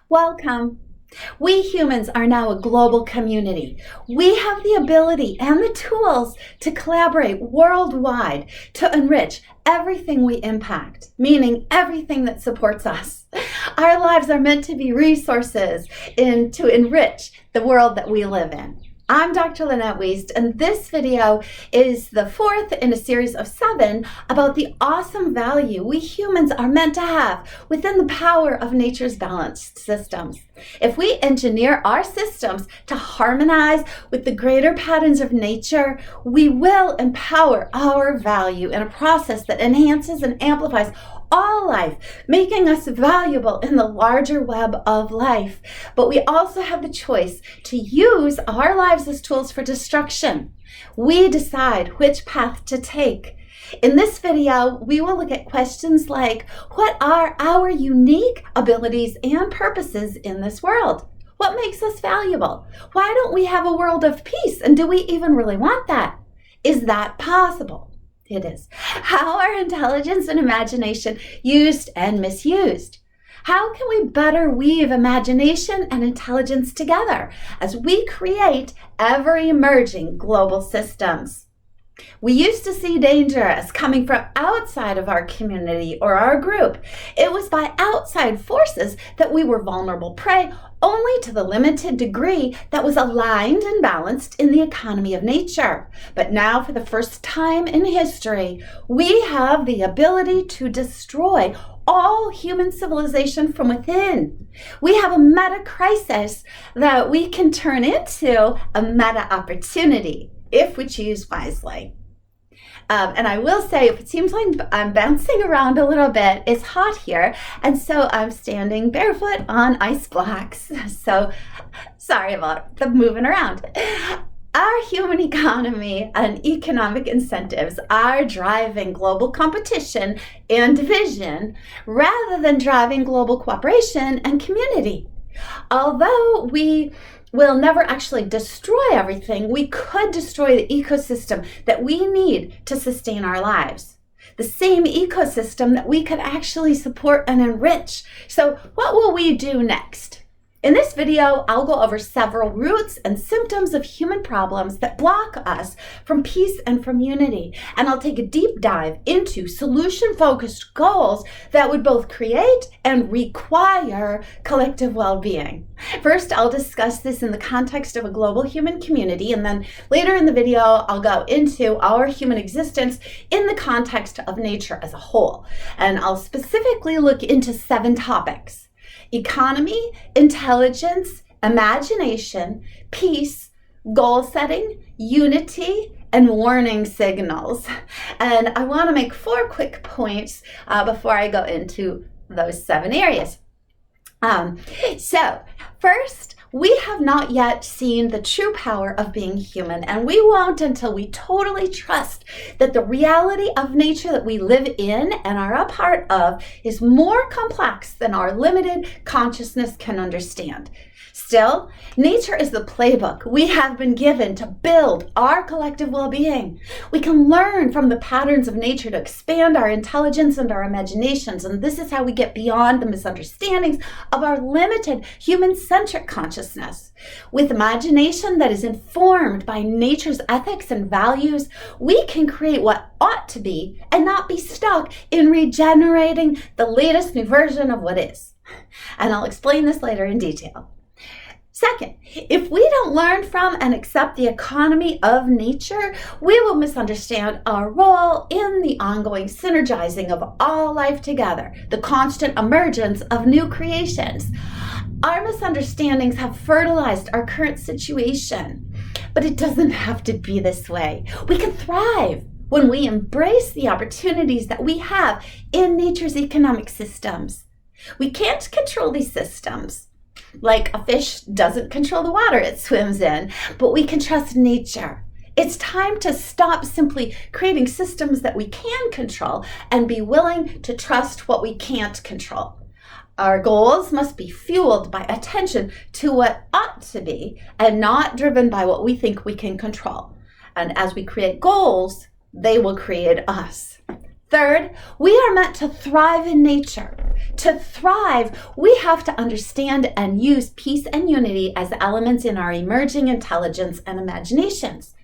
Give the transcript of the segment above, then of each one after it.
Welcome. We humans are now a global community. We have the ability and the tools to collaborate worldwide to enrich everything we impact, meaning everything that supports us. Our lives are meant to be resources to enrich the world that we live in. I'm Dr. Lynette Wiest, and this video is the fourth in a series of 7 about the awesome value we humans are meant to have within the power of nature's balanced systems. If we engineer our systems to harmonize with the greater patterns of nature, we will empower our value in a process that enhances and amplifies all life, making us valuable in the larger web of life. But we also have the choice to use our lives as tools for destruction. We decide which path to take. In this video, we will look at questions like, what are our unique abilities and purposes in this world? What makes us valuable? Why don't we have a world of peace? And do we even really want that? Is that possible? It is. How are intelligence and imagination used and misused? How can we better weave imagination and intelligence together as we create ever-emerging global systems? We used to see danger as coming from outside of our community or our group. It was by outside forces that we were vulnerable prey only to the limited degree that was aligned and balanced in the economy of nature. But now, for the first time in history, we have the ability to destroy all human civilization from within. We have a meta crisis that we can turn into a meta opportunity if we choose wisely. And I will say, if it seems like I'm bouncing around a little bit, it's hot here, and so I'm standing barefoot on ice blocks. So sorry about the moving around. Our human economy and economic incentives are driving global competition and division rather than driving global cooperation and community. Although we will never actually destroy everything, we could destroy the ecosystem that we need to sustain our lives. The same ecosystem that we could actually support and enrich. So what will we do next? In this video, I'll go over several roots and symptoms of human problems that block us from peace and from unity. And I'll take a deep dive into solution-focused goals that would both create and require collective well-being. First, I'll discuss this in the context of a global human community, and then later in the video, I'll go into our human existence in the context of nature as a whole. And I'll specifically look into 7 topics: economy, intelligence, imagination, peace, goal setting, unity, and warning signals. And I want to make 4 quick points before I go into those 7 areas. So first, we have not yet seen the true power of being human, and we won't until we totally trust that the reality of nature that we live in and are a part of is more complex than our limited consciousness can understand. Still, nature is the playbook we have been given to build our collective well-being. We can learn from the patterns of nature to expand our intelligence and our imaginations, and this is how we get beyond the misunderstandings of our limited human-centric consciousness. With imagination that is informed by nature's ethics and values, we can create what ought to be and not be stuck in regenerating the latest new version of what is. And I'll explain this later in detail. Second, if we don't learn from and accept the economy of nature, we will misunderstand our role in the ongoing synergizing of all life together, the constant emergence of new creations. Our misunderstandings have fertilized our current situation, but it doesn't have to be this way. We can thrive when we embrace the opportunities that we have in nature's economic systems. We can't control these systems. Like a fish doesn't control the water it swims in, but we can trust nature. It's time to stop simply creating systems that we can control and be willing to trust what we can't control. Our goals must be fueled by attention to what ought to be and not driven by what we think we can control. And as we create goals, they will create us. Third, we are meant to thrive in nature. To thrive, we have to understand and use peace and unity as elements in our emerging intelligence and imaginations.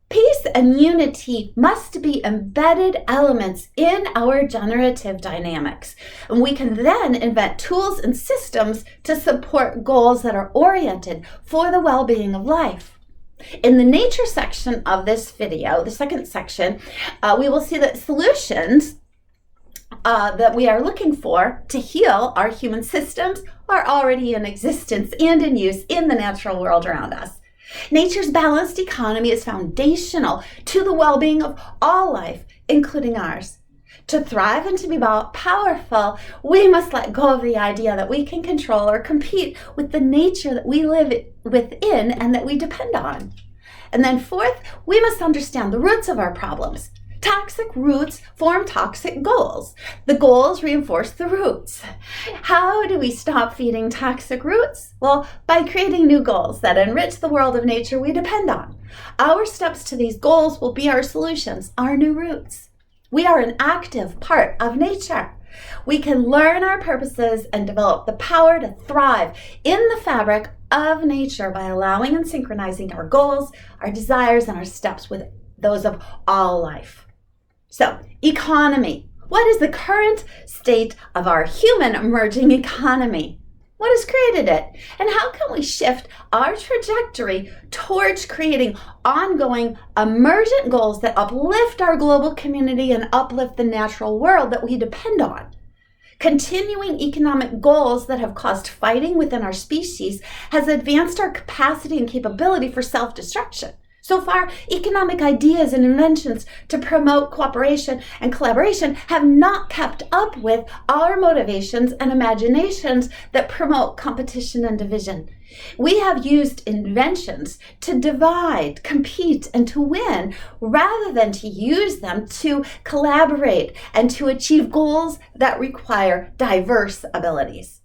Peace and unity must be embedded elements in our generative dynamics, and we can then invent tools and systems to support goals that are oriented for the well-being of life. In the nature section of this video, the second section, we will see that solutions that we are looking for to heal our human systems are already in existence and in use in the natural world around us. Nature's balanced economy is foundational to the well-being of all life, including ours. To thrive and to be powerful, we must let go of the idea that we can control or compete with the nature that we live within and that we depend on. And then fourth, we must understand the roots of our problems. Toxic roots form toxic goals. The goals reinforce the roots. How do we stop feeding toxic roots? Well, by creating new goals that enrich the world of nature we depend on. Our steps to these goals will be our solutions, our new roots. We are an active part of nature. We can learn our purposes and develop the power to thrive in the fabric of nature by allowing and synchronizing our goals, our desires, and our steps with those of all life. So, economy. What is the current state of our human emerging economy? What has created it? And how can we shift our trajectory towards creating ongoing emergent goals that uplift our global community and uplift the natural world that we depend on? Continuing economic goals that have caused fighting within our species has advanced our capacity and capability for self-destruction. So far, economic ideas and inventions to promote cooperation and collaboration have not kept up with our motivations and imaginations that promote competition and division. We have used inventions to divide, compete, and to win, rather than to use them to collaborate and to achieve goals that require diverse abilities.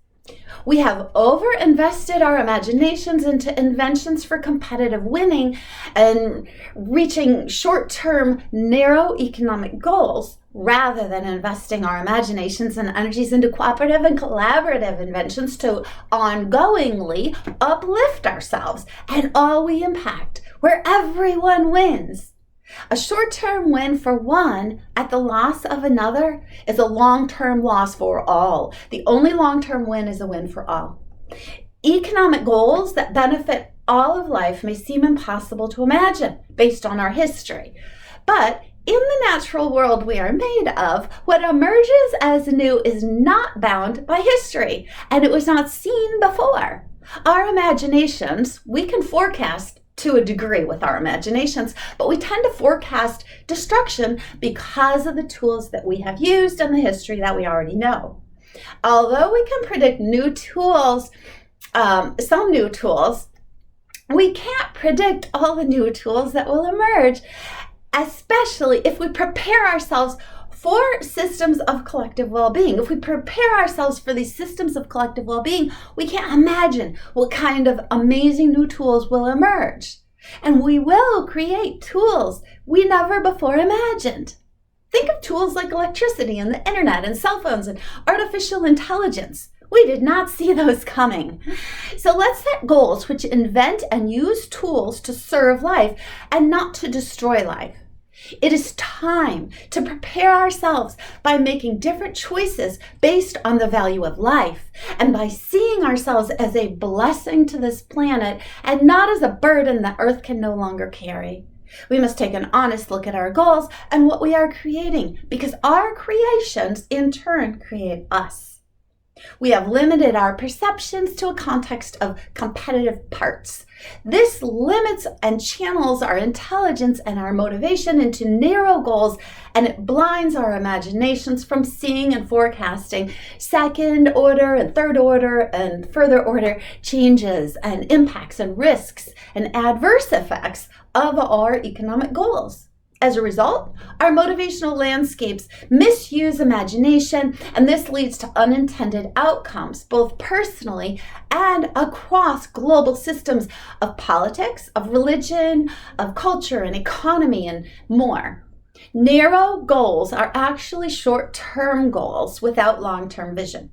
We have over-invested our imaginations into inventions for competitive winning and reaching short-term, narrow economic goals, rather than investing our imaginations and energies into cooperative and collaborative inventions to ongoingly uplift ourselves and all we impact, where everyone wins. A short-term win for one at the loss of another is a long-term loss for all. The only long-term win is a win for all. Economic goals that benefit all of life may seem impossible to imagine based on our history. But in the natural world we are made of, what emerges as new is not bound by history, and it was not seen before. Our imaginations, we can forecast to a degree with our imaginations, but we tend to forecast destruction because of the tools that we have used and the history that we already know. Although we can predict new tools, some new tools, we can't predict all the new tools that will emerge, especially if we prepare ourselves for systems of collective well-being. If we prepare ourselves for these systems of collective well-being, we can't imagine what kind of amazing new tools will emerge. And we will create tools we never before imagined. Think of tools like electricity and the internet and cell phones and artificial intelligence. We did not see those coming. So let's set goals which invent and use tools to serve life and not to destroy life. It is time to prepare ourselves by making different choices based on the value of life and by seeing ourselves as a blessing to this planet and not as a burden that Earth can no longer carry. We must take an honest look at our goals and what we are creating, because our creations in turn create us. We have limited our perceptions to a context of competitive parts. This limits and channels our intelligence and our motivation into narrow goals, and it blinds our imaginations from seeing and forecasting second order and third order and further order changes and impacts and risks and adverse effects of our economic goals. As a result, our motivational landscapes misuse imagination, and this leads to unintended outcomes, both personally and across global systems of politics, of religion, of culture and economy, and more. Narrow goals are actually short-term goals without long-term vision.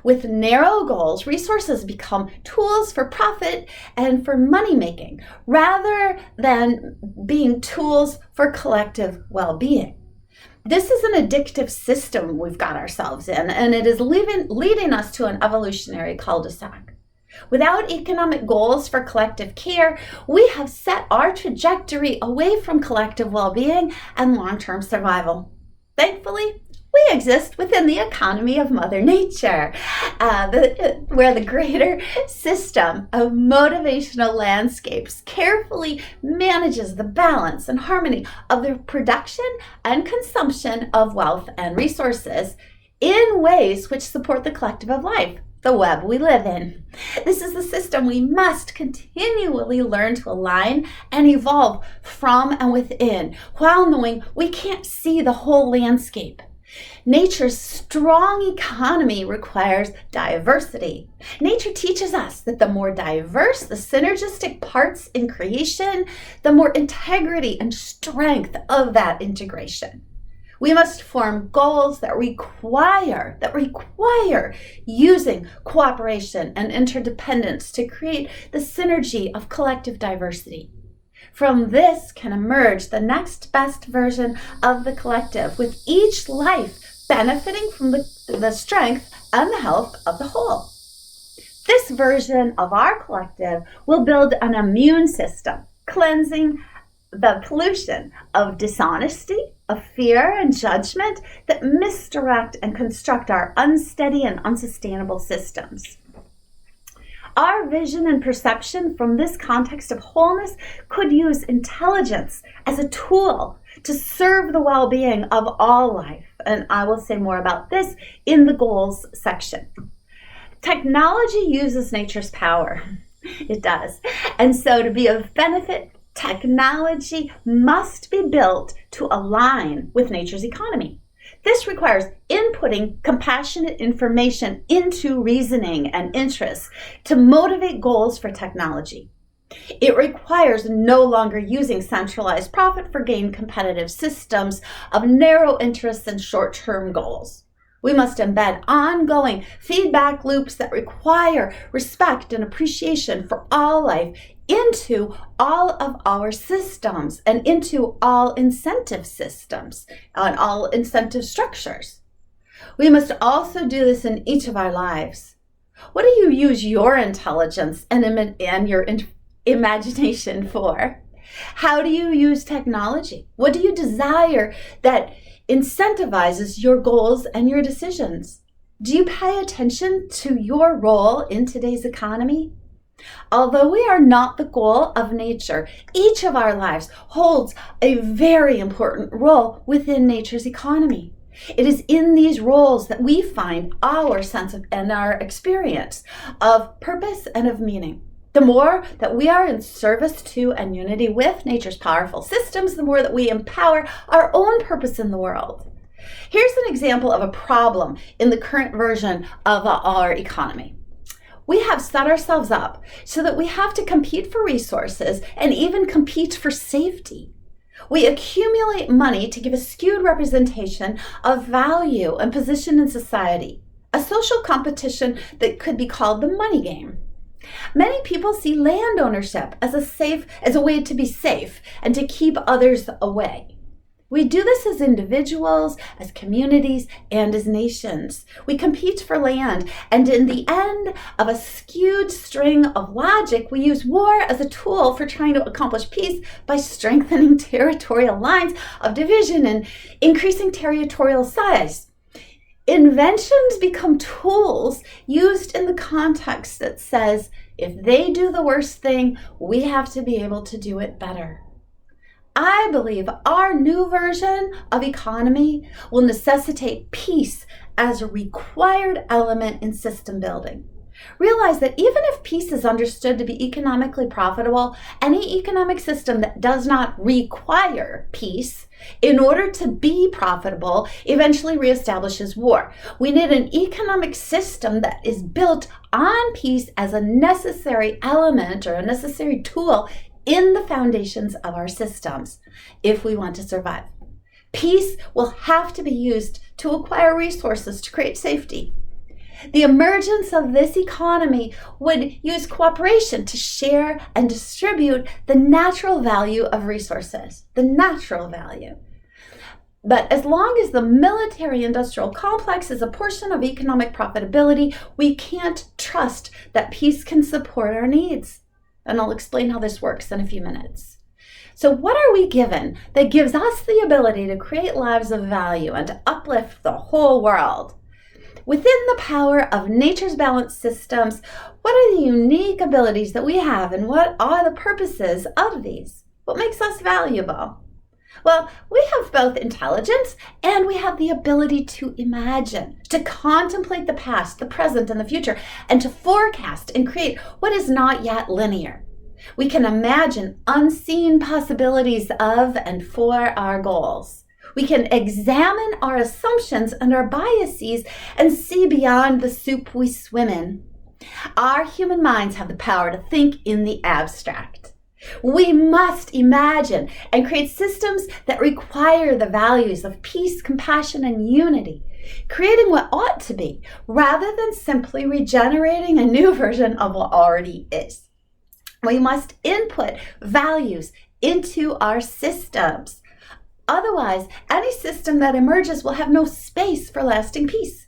With narrow goals, resources become tools for profit and for money making, rather than being tools for collective well-being. This is an addictive system we've got ourselves in, and it is leading us to an evolutionary cul-de-sac. Without economic goals for collective care, we have set our trajectory away from collective well-being and long-term survival. Thankfully, we exist within the economy of Mother Nature, where the greater system of motivational landscapes carefully manages the balance and harmony of the production and consumption of wealth and resources in ways which support the collective of life, the web we live in. This is the system we must continually learn to align and evolve from and within, while knowing we can't see the whole landscape. Nature's strong economy requires diversity. Nature teaches us that the more diverse the synergistic parts in creation, the more integrity and strength of that integration. We must form goals that require using cooperation and interdependence to create the synergy of collective diversity. From this can emerge the next best version of the collective, with each life benefiting from the strength and the health of the whole. This version of our collective will build an immune system, cleansing the pollution of dishonesty, of fear and judgment that misdirect and construct our unsteady and unsustainable systems. Our vision and perception from this context of wholeness could use intelligence as a tool to serve the well-being of all life. And I will say more about this in the goals section. Technology uses nature's power. It does. And so to be of benefit, technology must be built to align with nature's economy. This requires inputting compassionate information into reasoning and interests to motivate goals for technology. It requires no longer using centralized profit for gain competitive systems of narrow interests and short-term goals. We must embed ongoing feedback loops that require respect and appreciation for all life into all of our systems and into all incentive systems and all incentive structures. We must also do this in each of our lives. What do you use your intelligence and your imagination for? How do you use technology? What do you desire that incentivizes your goals and your decisions? Do you pay attention to your role in today's economy? Although we are not the goal of nature, each of our lives holds a very important role within nature's economy. It is in these roles that we find our sense of and our experience of purpose and of meaning. The more that we are in service to and unity with nature's powerful systems, the more that we empower our own purpose in the world. Here's an example of a problem in the current version of our economy. We have set ourselves up so that we have to compete for resources and even compete for safety. We accumulate money to give a skewed representation of value and position in society, a social competition that could be called the money game. Many people see land ownership as a way to be safe and to keep others away. We do this as individuals, as communities, and as nations. We compete for land, and in the end of a skewed string of logic, we use war as a tool for trying to accomplish peace by strengthening territorial lines of division and increasing territorial size. Inventions become tools used in the context that says, if they do the worst thing, we have to be able to do it better. I believe our new version of economy will necessitate peace as a required element in system building. Realize that even if peace is understood to be economically profitable, any economic system that does not require peace in order to be profitable eventually reestablishes war. We need an economic system that is built on peace as a necessary element or a necessary tool in the foundations of our systems if we want to survive. Peace will have to be used to acquire resources to create safety. The emergence of this economy would use cooperation to share and distribute the natural value of resources, the natural value. But as long as the military-industrial complex is a portion of economic profitability, we can't trust that peace can support our needs. And I'll explain how this works in a few minutes. So what are we given that gives us the ability to create lives of value and to uplift the whole world? Within the power of nature's balanced systems, what are the unique abilities that we have, and what are the purposes of these? What makes us valuable? Well, we have both intelligence and we have the ability to imagine, to contemplate the past, the present, and the future, and to forecast and create what is not yet linear. We can imagine unseen possibilities of and for our goals. We can examine our assumptions and our biases and see beyond the soup we swim in. Our human minds have the power to think in the abstract. We must imagine and create systems that require the values of peace, compassion, and unity, creating what ought to be, rather than simply regenerating a new version of what already is. We must input values into our systems. Otherwise, any system that emerges will have no space for lasting peace.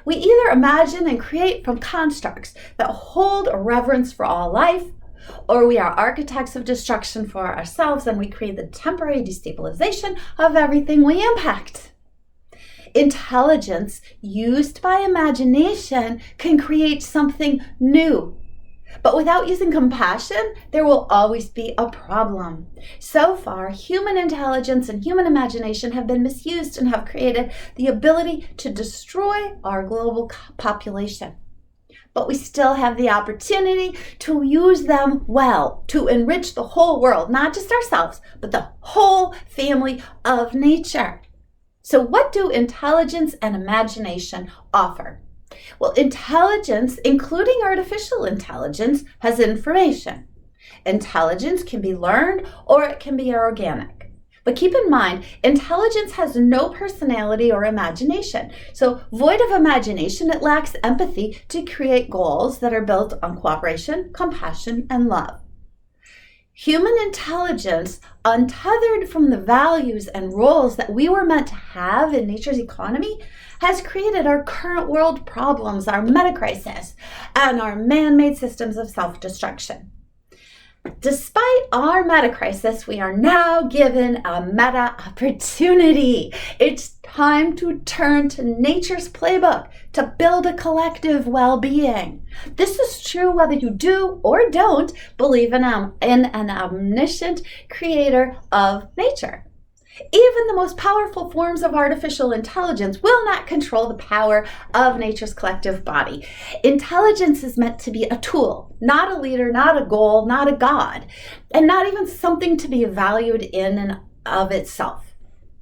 We either imagine and create from constructs that hold a reverence for all life, or we are architects of destruction for ourselves and we create the temporary destabilization of everything we impact. Intelligence used by imagination can create something new. But without using compassion, there will always be a problem. So far, human intelligence and human imagination have been misused and have created the ability to destroy our global population. But we still have the opportunity to use them well, to enrich the whole world, not just ourselves, but the whole family of nature. So what do intelligence and imagination offer? Well, intelligence, including artificial intelligence, has information. Intelligence can be learned or it can be organic. But keep in mind, intelligence has no personality or imagination. So void of imagination, it lacks empathy to create goals that are built on cooperation, compassion, and love. Human intelligence, untethered from the values and roles that we were meant to have in nature's economy, has created our current world problems, our meta crisis, and our man-made systems of self-destruction. Despite our meta crisis, we are now given a meta opportunity. It's time to turn to nature's playbook to build a collective well-being. This is true whether you do or don't believe in an omniscient creator of nature. Even the most powerful forms of artificial intelligence will not control the power of nature's collective body. Intelligence is meant to be a tool, not a leader, not a goal, not a god, and not even something to be valued in and of itself.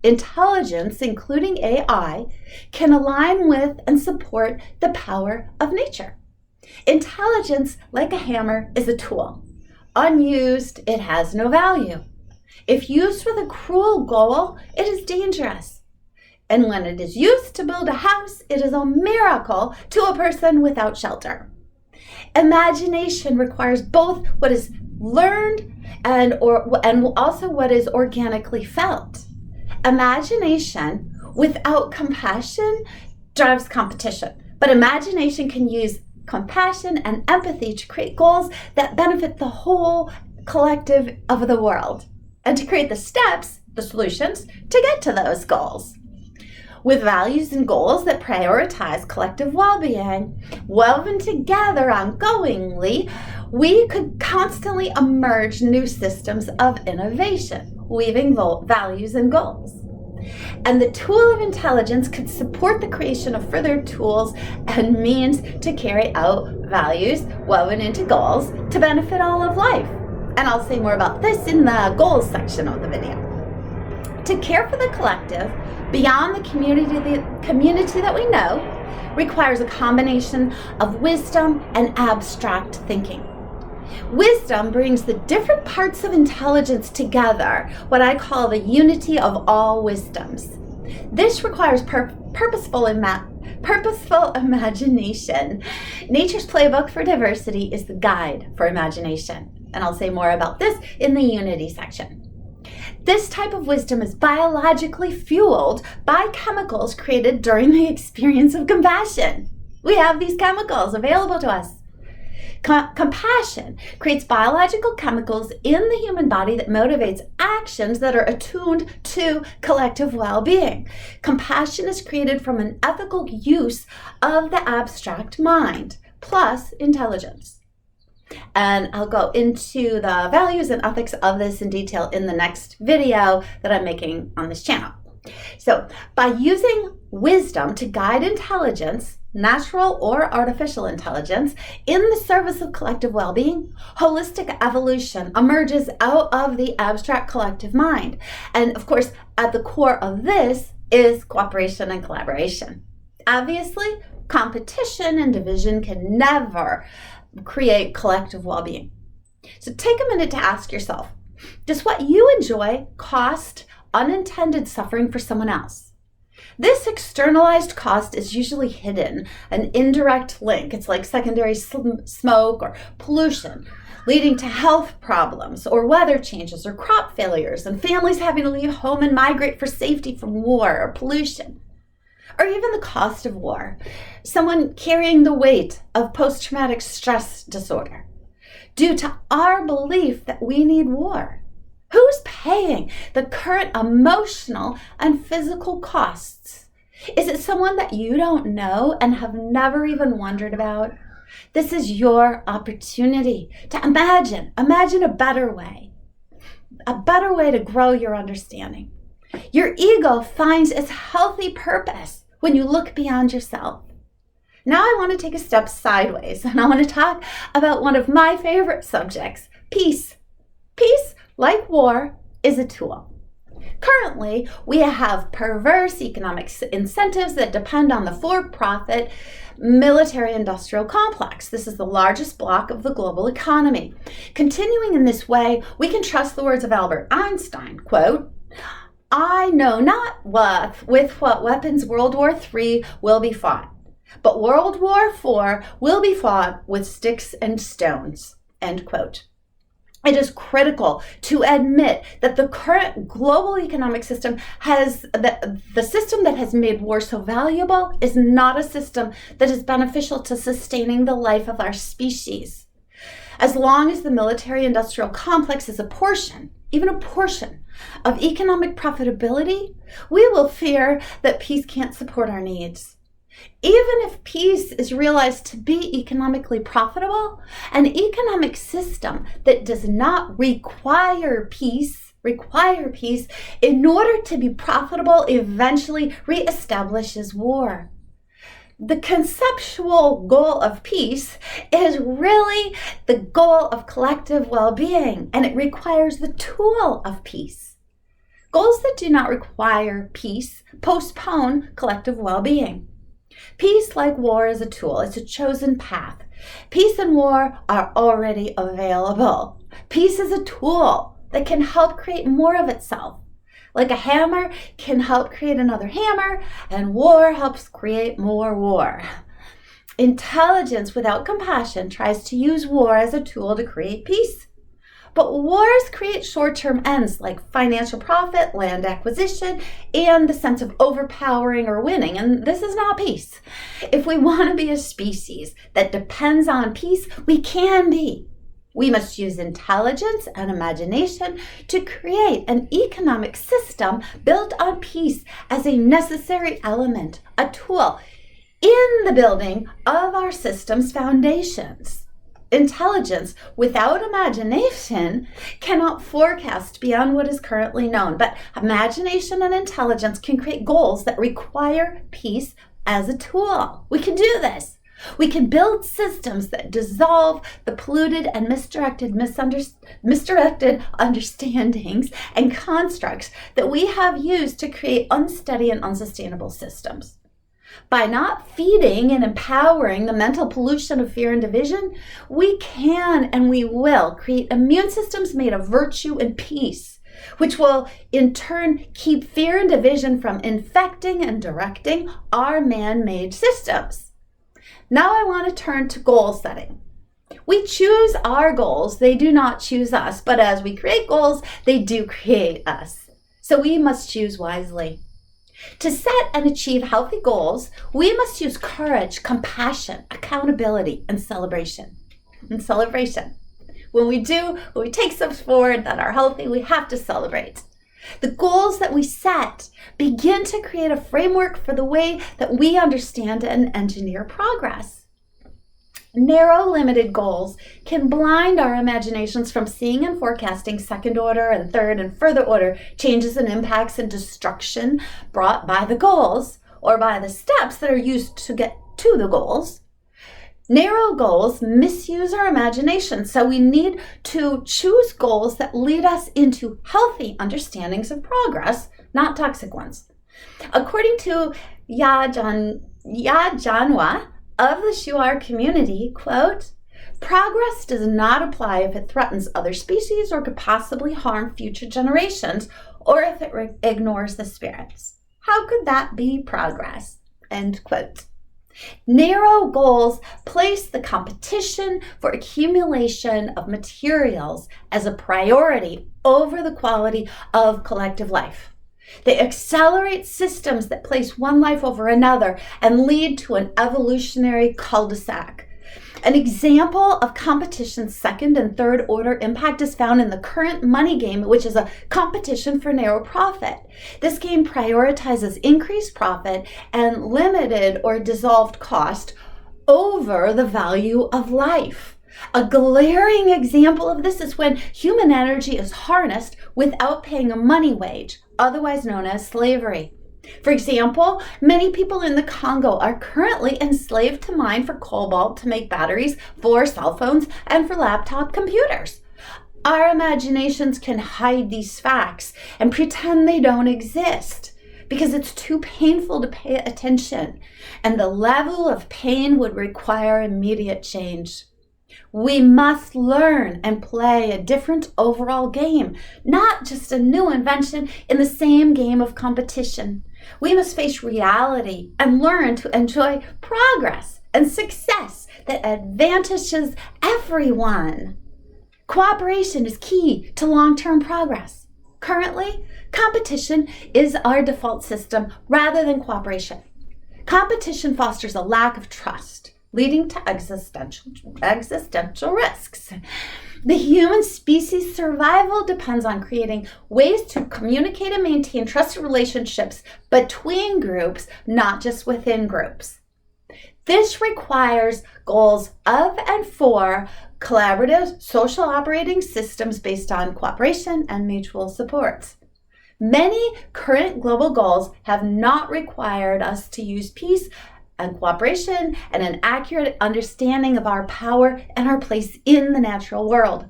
Intelligence, including AI, can align with and support the power of nature. Intelligence, like a hammer, is a tool. Unused, it has no value. If used with a cruel goal, it is dangerous. And when it is used to build a house, it is a miracle to a person without shelter. Imagination requires both what is learned and also what is organically felt. Imagination without compassion drives competition, but imagination can use compassion and empathy to create goals that benefit the whole collective of the world, and to create the steps, the solutions, to get to those goals. With values and goals that prioritize collective well-being, woven together ongoingly, we could constantly emerge new systems of innovation, weaving values and goals. And the tool of intelligence could support the creation of further tools and means to carry out values woven into goals to benefit all of life. And I'll say more about this in the goals section of the video. To care for the collective beyond the community that we know requires a combination of wisdom and abstract thinking. Wisdom brings the different parts of intelligence together, what I call the unity of all wisdoms. This requires purposeful imagination. Nature's playbook for diversity is the guide for imagination, and I'll say more about this in the unity section. This type of wisdom is biologically fueled by chemicals created during the experience of compassion. We have these chemicals available to us. Compassion creates biological chemicals in the human body that motivates actions that are attuned to collective well-being. Compassion is created from an ethical use of the abstract mind, plus intelligence. And I'll go into the values and ethics of this in detail in the next video that I'm making on this channel. So, by using wisdom to guide intelligence, natural or artificial intelligence, in the service of collective well-being, holistic evolution emerges out of the abstract collective mind. And of course, at the core of this is cooperation and collaboration. Obviously, competition and division can never create collective well-being. So take a minute to ask yourself, does what you enjoy cost unintended suffering for someone else? This externalized cost is usually hidden, an indirect link. It's like secondary smoke or pollution, leading to health problems or weather changes or crop failures and families having to leave home and migrate for safety from war or pollution. Or even the cost of war, someone carrying the weight of post-traumatic stress disorder due to our belief that we need war. Who's paying the current emotional and physical costs? Is it someone that you don't know and have never even wondered about? This is your opportunity to imagine a better way to grow your understanding. Your ego finds its healthy purpose when you look beyond yourself. Now I want to take a step sideways and I want to talk about one of my favorite subjects, peace. Peace, like war, is a tool. Currently, we have perverse economic incentives that depend on the for-profit military-industrial complex. This is the largest block of the global economy. Continuing in this way, we can trust the words of Albert Einstein, quote, "I know not with what weapons World War III will be fought, but World War IV will be fought with sticks and stones," end quote. It is critical to admit that the current global economic system the system that has made war so valuable is not a system that is beneficial to sustaining the life of our species. As long as the military-industrial complex is a portion, even a portion, of economic profitability, we will fear that peace can't support our needs. Even if peace is realized to be economically profitable, an economic system that does not require peace in order to be profitable eventually reestablishes war. The conceptual goal of peace is really the goal of collective well-being, and it requires the tool of peace. Goals that do not require peace postpone collective well-being. Peace, like war, is a tool. It's a chosen path. Peace and war are already available. Peace is a tool that can help create more of itself. Like a hammer can help create another hammer, and war helps create more war. Intelligence without compassion tries to use war as a tool to create peace. But wars create short-term ends like financial profit, land acquisition, and the sense of overpowering or winning, and this is not peace. If we want to be a species that depends on peace, we can be. We must use intelligence and imagination to create an economic system built on peace as a necessary element, a tool in the building of our system's foundations. Intelligence without imagination cannot forecast beyond what is currently known, but imagination and intelligence can create goals that require peace as a tool. We can do this. We can build systems that dissolve the polluted and misdirected understandings and constructs that we have used to create unsteady and unsustainable systems. By not feeding and empowering the mental pollution of fear and division, we can and we will create immune systems made of virtue and peace, which will in turn keep fear and division from infecting and directing our man-made systems. Now I want to turn to goal setting. We choose our goals, they do not choose us, but as we create goals, they do create us. So we must choose wisely. To set and achieve healthy goals, we must use courage, compassion, accountability, and celebration. When we take steps forward that are healthy, we have to celebrate. The goals that we set begin to create a framework for the way that we understand and engineer progress. Narrow, limited goals can blind our imaginations from seeing and forecasting second order and third and further order changes and impacts and destruction brought by the goals or by the steps that are used to get to the goals. Narrow goals misuse our imagination, so we need to choose goals that lead us into healthy understandings of progress, not toxic ones. According to Ya Janwa of the Shuar community, quote, progress does not apply if it threatens other species or could possibly harm future generations, or if it ignores the spirits. How could that be progress? End quote. Narrow goals place the competition for accumulation of materials as a priority over the quality of collective life. They accelerate systems that place one life over another and lead to an evolutionary cul-de-sac. An example of competition's second and third order impact is found in the current money game, which is a competition for narrow profit. This game prioritizes increased profit and limited or dissolved cost over the value of life. A glaring example of this is when human energy is harnessed without paying a money wage, otherwise known as slavery. For example, many people in the Congo are currently enslaved to mine for cobalt to make batteries for cell phones and for laptop computers. Our imaginations can hide these facts and pretend they don't exist because it's too painful to pay attention, and the level of pain would require immediate change. We must learn and play a different overall game, not just a new invention in the same game of competition. We must face reality and learn to enjoy progress and success that advantages everyone. Cooperation is key to long-term progress. Currently, competition is our default system rather than cooperation. Competition fosters a lack of trust, leading to existential risks. The human species' survival depends on creating ways to communicate and maintain trusted relationships between groups, not just within groups. This requires goals of and for collaborative social operating systems based on cooperation and mutual support. Many current global goals have not required us to use peace and cooperation and an accurate understanding of our power and our place in the natural world.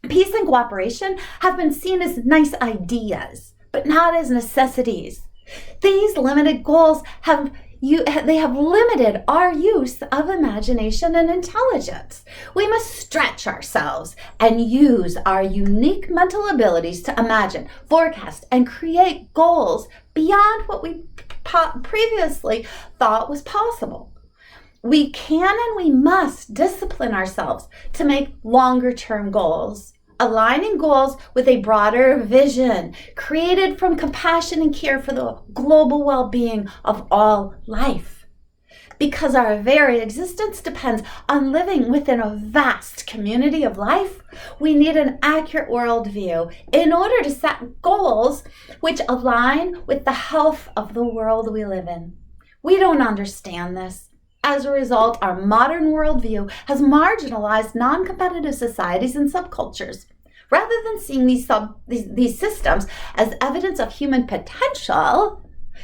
Peace and cooperation have been seen as nice ideas, but not as necessities. These limited goals have limited our use of imagination and intelligence. We must stretch ourselves and use our unique mental abilities to imagine, forecast, and create goals beyond what we previously thought was possible. We can and we must discipline ourselves to make longer-term goals, aligning goals with a broader vision created from compassion and care for the global well-being of all life. Because our very existence depends on living within a vast community of life, we need an accurate worldview in order to set goals which align with the health of the world we live in. We don't understand this. As a result, our modern worldview has marginalized non-competitive societies and subcultures. Rather than seeing these systems as evidence of human potential,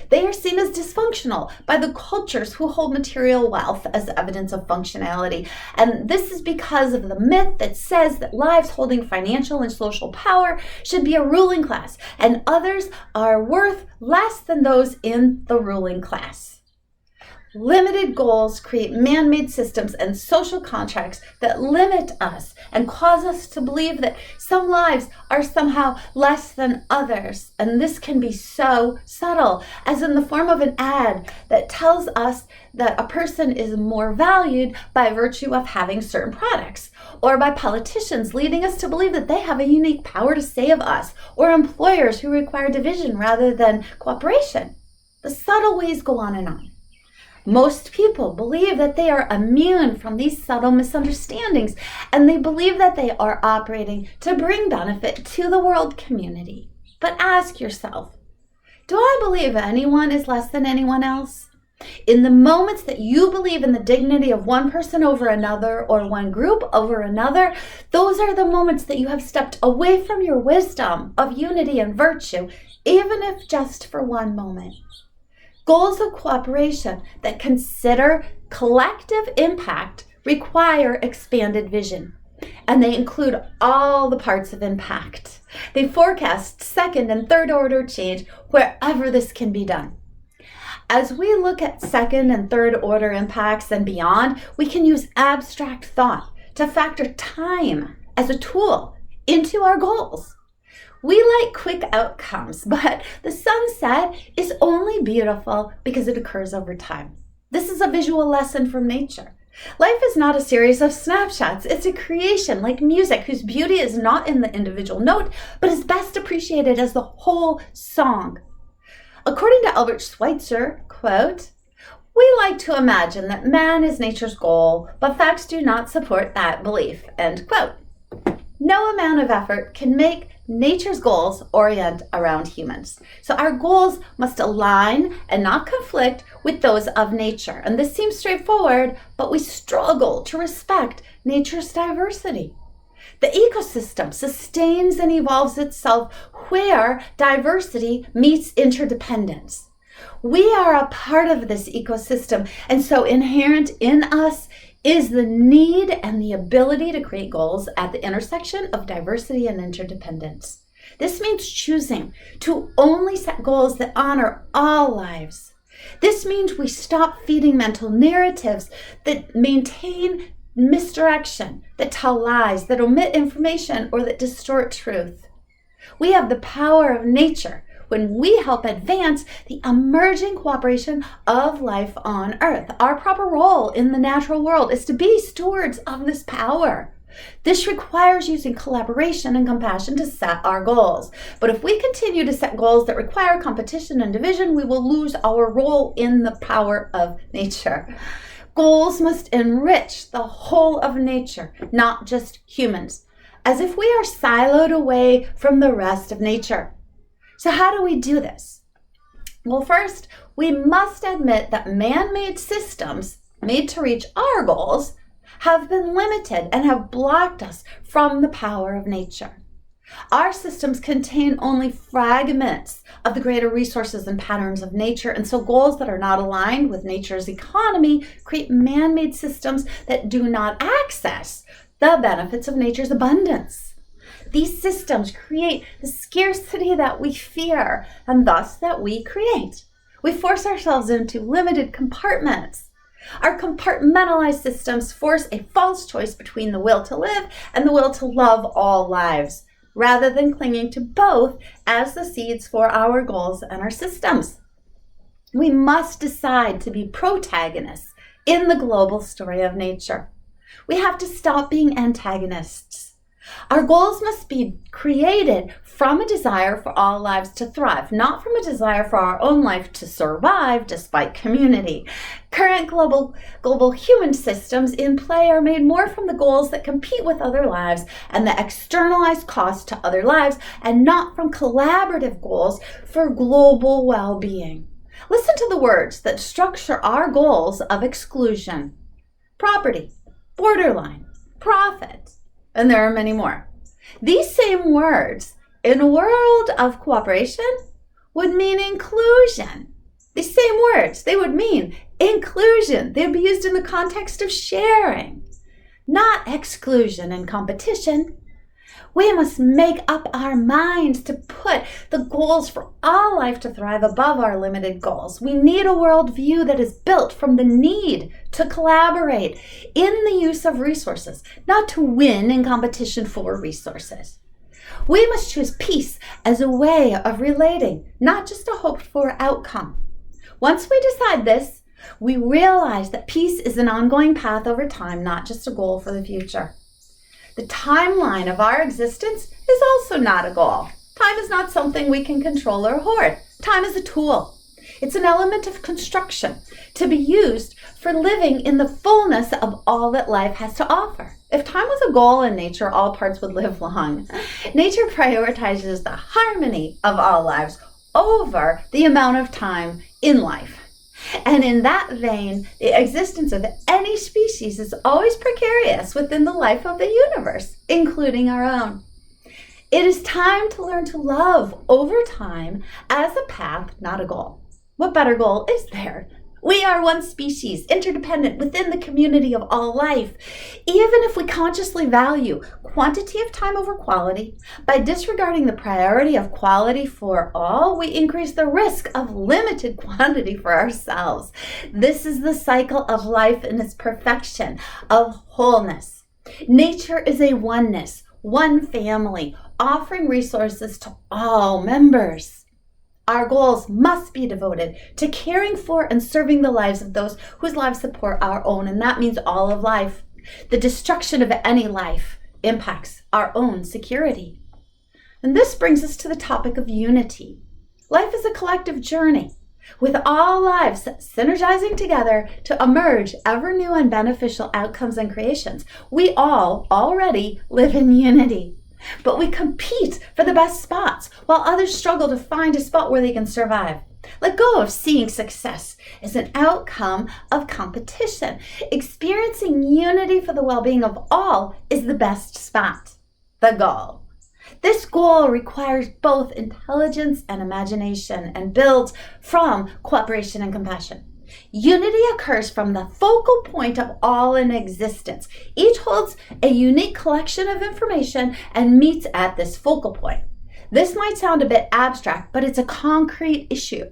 they are seen as dysfunctional by the cultures who hold material wealth as evidence of functionality. And this is because of the myth that says that lives holding financial and social power should be a ruling class, and others are worth less than those in the ruling class. Limited goals create man-made systems and social contracts that limit us and cause us to believe that some lives are somehow less than others. And this can be so subtle, as in the form of an ad that tells us that a person is more valued by virtue of having certain products, or by politicians leading us to believe that they have a unique power to save us, or employers who require division rather than cooperation. The subtle ways go on and on. Most people believe that they are immune from these subtle misunderstandings, and they believe that they are operating to bring benefit to the world community. But ask yourself, do I believe anyone is less than anyone else? In the moments that you believe in the dignity of one person over another, or one group over another, those are the moments that you have stepped away from your wisdom of unity and virtue, even if just for one moment. Goals of cooperation that consider collective impact require expanded vision, and they include all the parts of impact. They forecast second and third order change wherever this can be done. As we look at second and third order impacts and beyond, we can use abstract thought to factor time as a tool into our goals. We like quick outcomes, but the sunset is only beautiful because it occurs over time. This is a visual lesson from nature. Life is not a series of snapshots. It's a creation like music, whose beauty is not in the individual note, but is best appreciated as the whole song. According to Albert Schweitzer, quote, "We like to imagine that man is nature's goal, but facts do not support that belief," end quote. No amount of effort can make nature's goals orient around humans. So our goals must align and not conflict with those of nature. And this seems straightforward, but we struggle to respect nature's diversity. The ecosystem sustains and evolves itself where diversity meets interdependence. We are a part of this ecosystem, and so inherent in us is the need and the ability to create goals at the intersection of diversity and interdependence. This means choosing to only set goals that honor all lives. This means we stop feeding mental narratives that maintain misdirection, that tell lies, that omit information, or that distort truth. We have the power of nature when we help advance the emerging cooperation of life on Earth. Our proper role in the natural world is to be stewards of this power. This requires using collaboration and compassion to set our goals. But if we continue to set goals that require competition and division, we will lose our role in the power of nature. Goals must enrich the whole of nature, not just humans, as if we are siloed away from the rest of nature. So how do we do this? Well, first, we must admit that man-made systems made to reach our goals have been limited and have blocked us from the power of nature. Our systems contain only fragments of the greater resources and patterns of nature, and so goals that are not aligned with nature's economy create man-made systems that do not access the benefits of nature's abundance. These systems create the scarcity that we fear, and thus that we create. We force ourselves into limited compartments. Our compartmentalized systems force a false choice between the will to live and the will to love all lives, rather than clinging to both as the seeds for our goals and our systems. We must decide to be protagonists in the global story of nature. We have to stop being antagonists. Our goals must be created from a desire for all lives to thrive, not from a desire for our own life to survive despite community. Current global human systems in play are made more from the goals that compete with other lives and that externalize costs to other lives, and not from collaborative goals for global well-being. Listen to the words that structure our goals of exclusion: property, borderline, profit, and there are many more. These same words in a world of cooperation would mean inclusion. These same words, they would mean inclusion. They'd be used in the context of sharing, not exclusion and competition. We must make up our minds to put the goals for all life to thrive above our limited goals. We need a worldview that is built from the need to collaborate in the use of resources, not to win in competition for resources. We must choose peace as a way of relating, not just a hoped-for outcome. Once we decide this, we realize that peace is an ongoing path over time, not just a goal for the future. The timeline of our existence is also not a goal. Time is not something we can control or hoard. Time is a tool. It's an element of construction to be used for living in the fullness of all that life has to offer. If time was a goal in nature, all parts would live long. Nature prioritizes the harmony of all lives over the amount of time in life. And in that vein, the existence of any species is always precarious within the life of the universe, including our own. It is time to learn to love over time as a path, not a goal. What better goal is there? We are one species, interdependent within the community of all life. Even if we consciously value quantity of time over quality, by disregarding the priority of quality for all, we increase the risk of limited quantity for ourselves. This is the cycle of life in its perfection, of wholeness. Nature is a oneness, one family, offering resources to all members. Our goals must be devoted to caring for and serving the lives of those whose lives support our own, and that means all of life. The destruction of any life impacts our own security. And this brings us to the topic of unity. Life is a collective journey, with all lives synergizing together to emerge ever new and beneficial outcomes and creations. We all already live in unity. But we compete for the best spots while others struggle to find a spot where they can survive. Let go of seeing success as an outcome of competition. Experiencing unity for the well-being of all is the best spot, the goal. This goal requires both intelligence and imagination and builds from cooperation and compassion. Unity occurs from the focal point of all in existence. Each holds a unique collection of information and meets at this focal point. This might sound a bit abstract, but it's a concrete issue.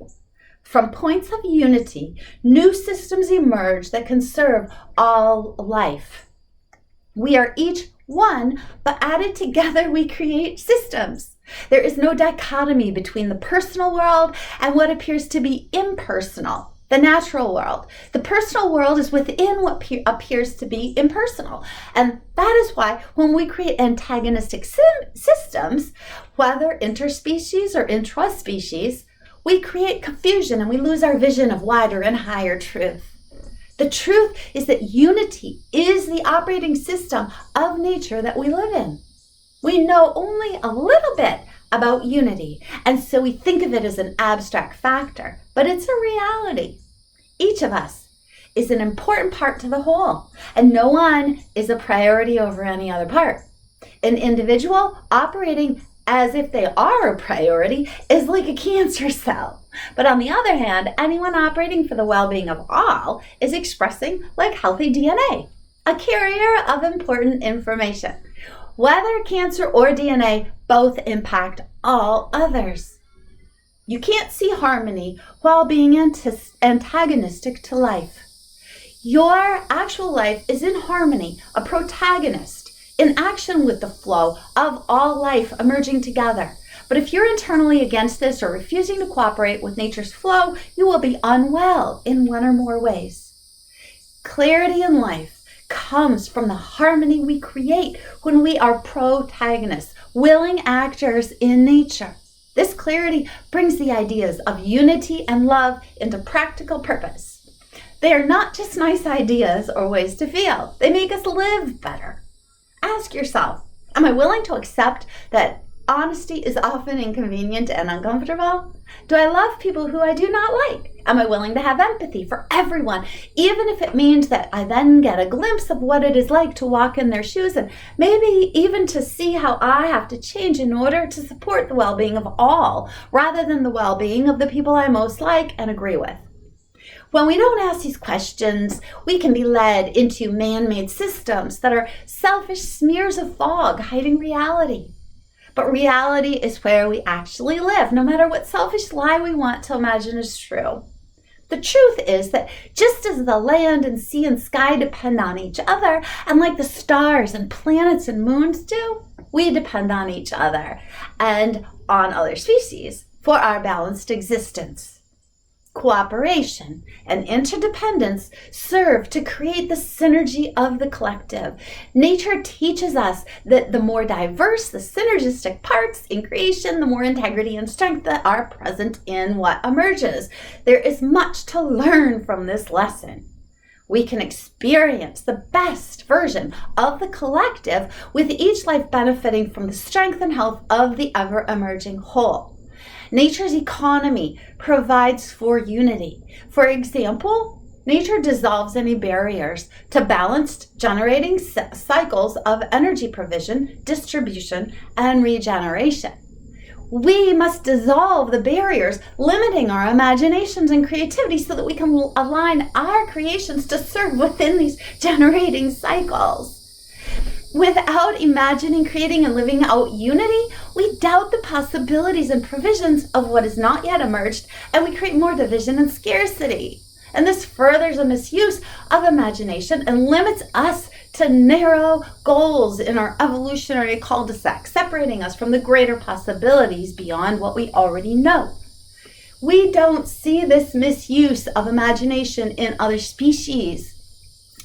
From points of unity, new systems emerge that can serve all life. We are each one, but added together we create systems. There is no dichotomy between the personal world and what appears to be impersonal. The natural world. The personal world is within what appears to be impersonal. And that is why when we create antagonistic systems, whether interspecies or intraspecies, we create confusion and we lose our vision of wider and higher truth. The truth is that unity is the operating system of nature that we live in. We know only a little bit about unity, and so we think of it as an abstract factor, but it's a reality. Each of us is an important part to the whole, and no one is a priority over any other part. An individual operating as if they are a priority is like a cancer cell. But on the other hand, anyone operating for the well-being of all is expressing like healthy DNA, a carrier of important information. Whether cancer or DNA, both impact all others. You can't see harmony while being antagonistic to life. Your actual life is in harmony, a protagonist, in action with the flow of all life emerging together. But if you're internally against this or refusing to cooperate with nature's flow, you will be unwell in one or more ways. Clarity in life comes from the harmony we create when we are protagonists, willing actors in nature. This clarity brings the ideas of unity and love into practical purpose. They are not just nice ideas or ways to feel. They make us live better. Ask yourself, am I willing to accept that honesty is often inconvenient and uncomfortable? Do I love people who I do not like? Am I willing to have empathy for everyone, even if it means that I then get a glimpse of what it is like to walk in their shoes and maybe even to see how I have to change in order to support the well-being of all, rather than the well-being of the people I most like and agree with? When we don't ask these questions, we can be led into man-made systems that are selfish smears of fog hiding reality. But reality is where we actually live, no matter what selfish lie we want to imagine is true. The truth is that just as the land and sea and sky depend on each other, and like the stars and planets and moons do, we depend on each other and on other species for our balanced existence. Cooperation and interdependence serve to create the synergy of the collective. Nature teaches us that the more diverse the synergistic parts in creation, the more integrity and strength that are present in what emerges. There is much to learn from this lesson. We can experience the best version of the collective, with each life benefiting from the strength and health of the ever-emerging whole. Nature's economy provides for unity. For example, nature dissolves any barriers to balanced generating cycles of energy provision, distribution, and regeneration. We must dissolve the barriers limiting our imaginations and creativity so that we can align our creations to serve within these generating cycles. Without imagining, creating, and living out unity, we doubt the possibilities and provisions of what has not yet emerged, and we create more division and scarcity. And this furthers a misuse of imagination and limits us to narrow goals in our evolutionary cul-de-sac, separating us from the greater possibilities beyond what we already know. We don't see this misuse of imagination in other species.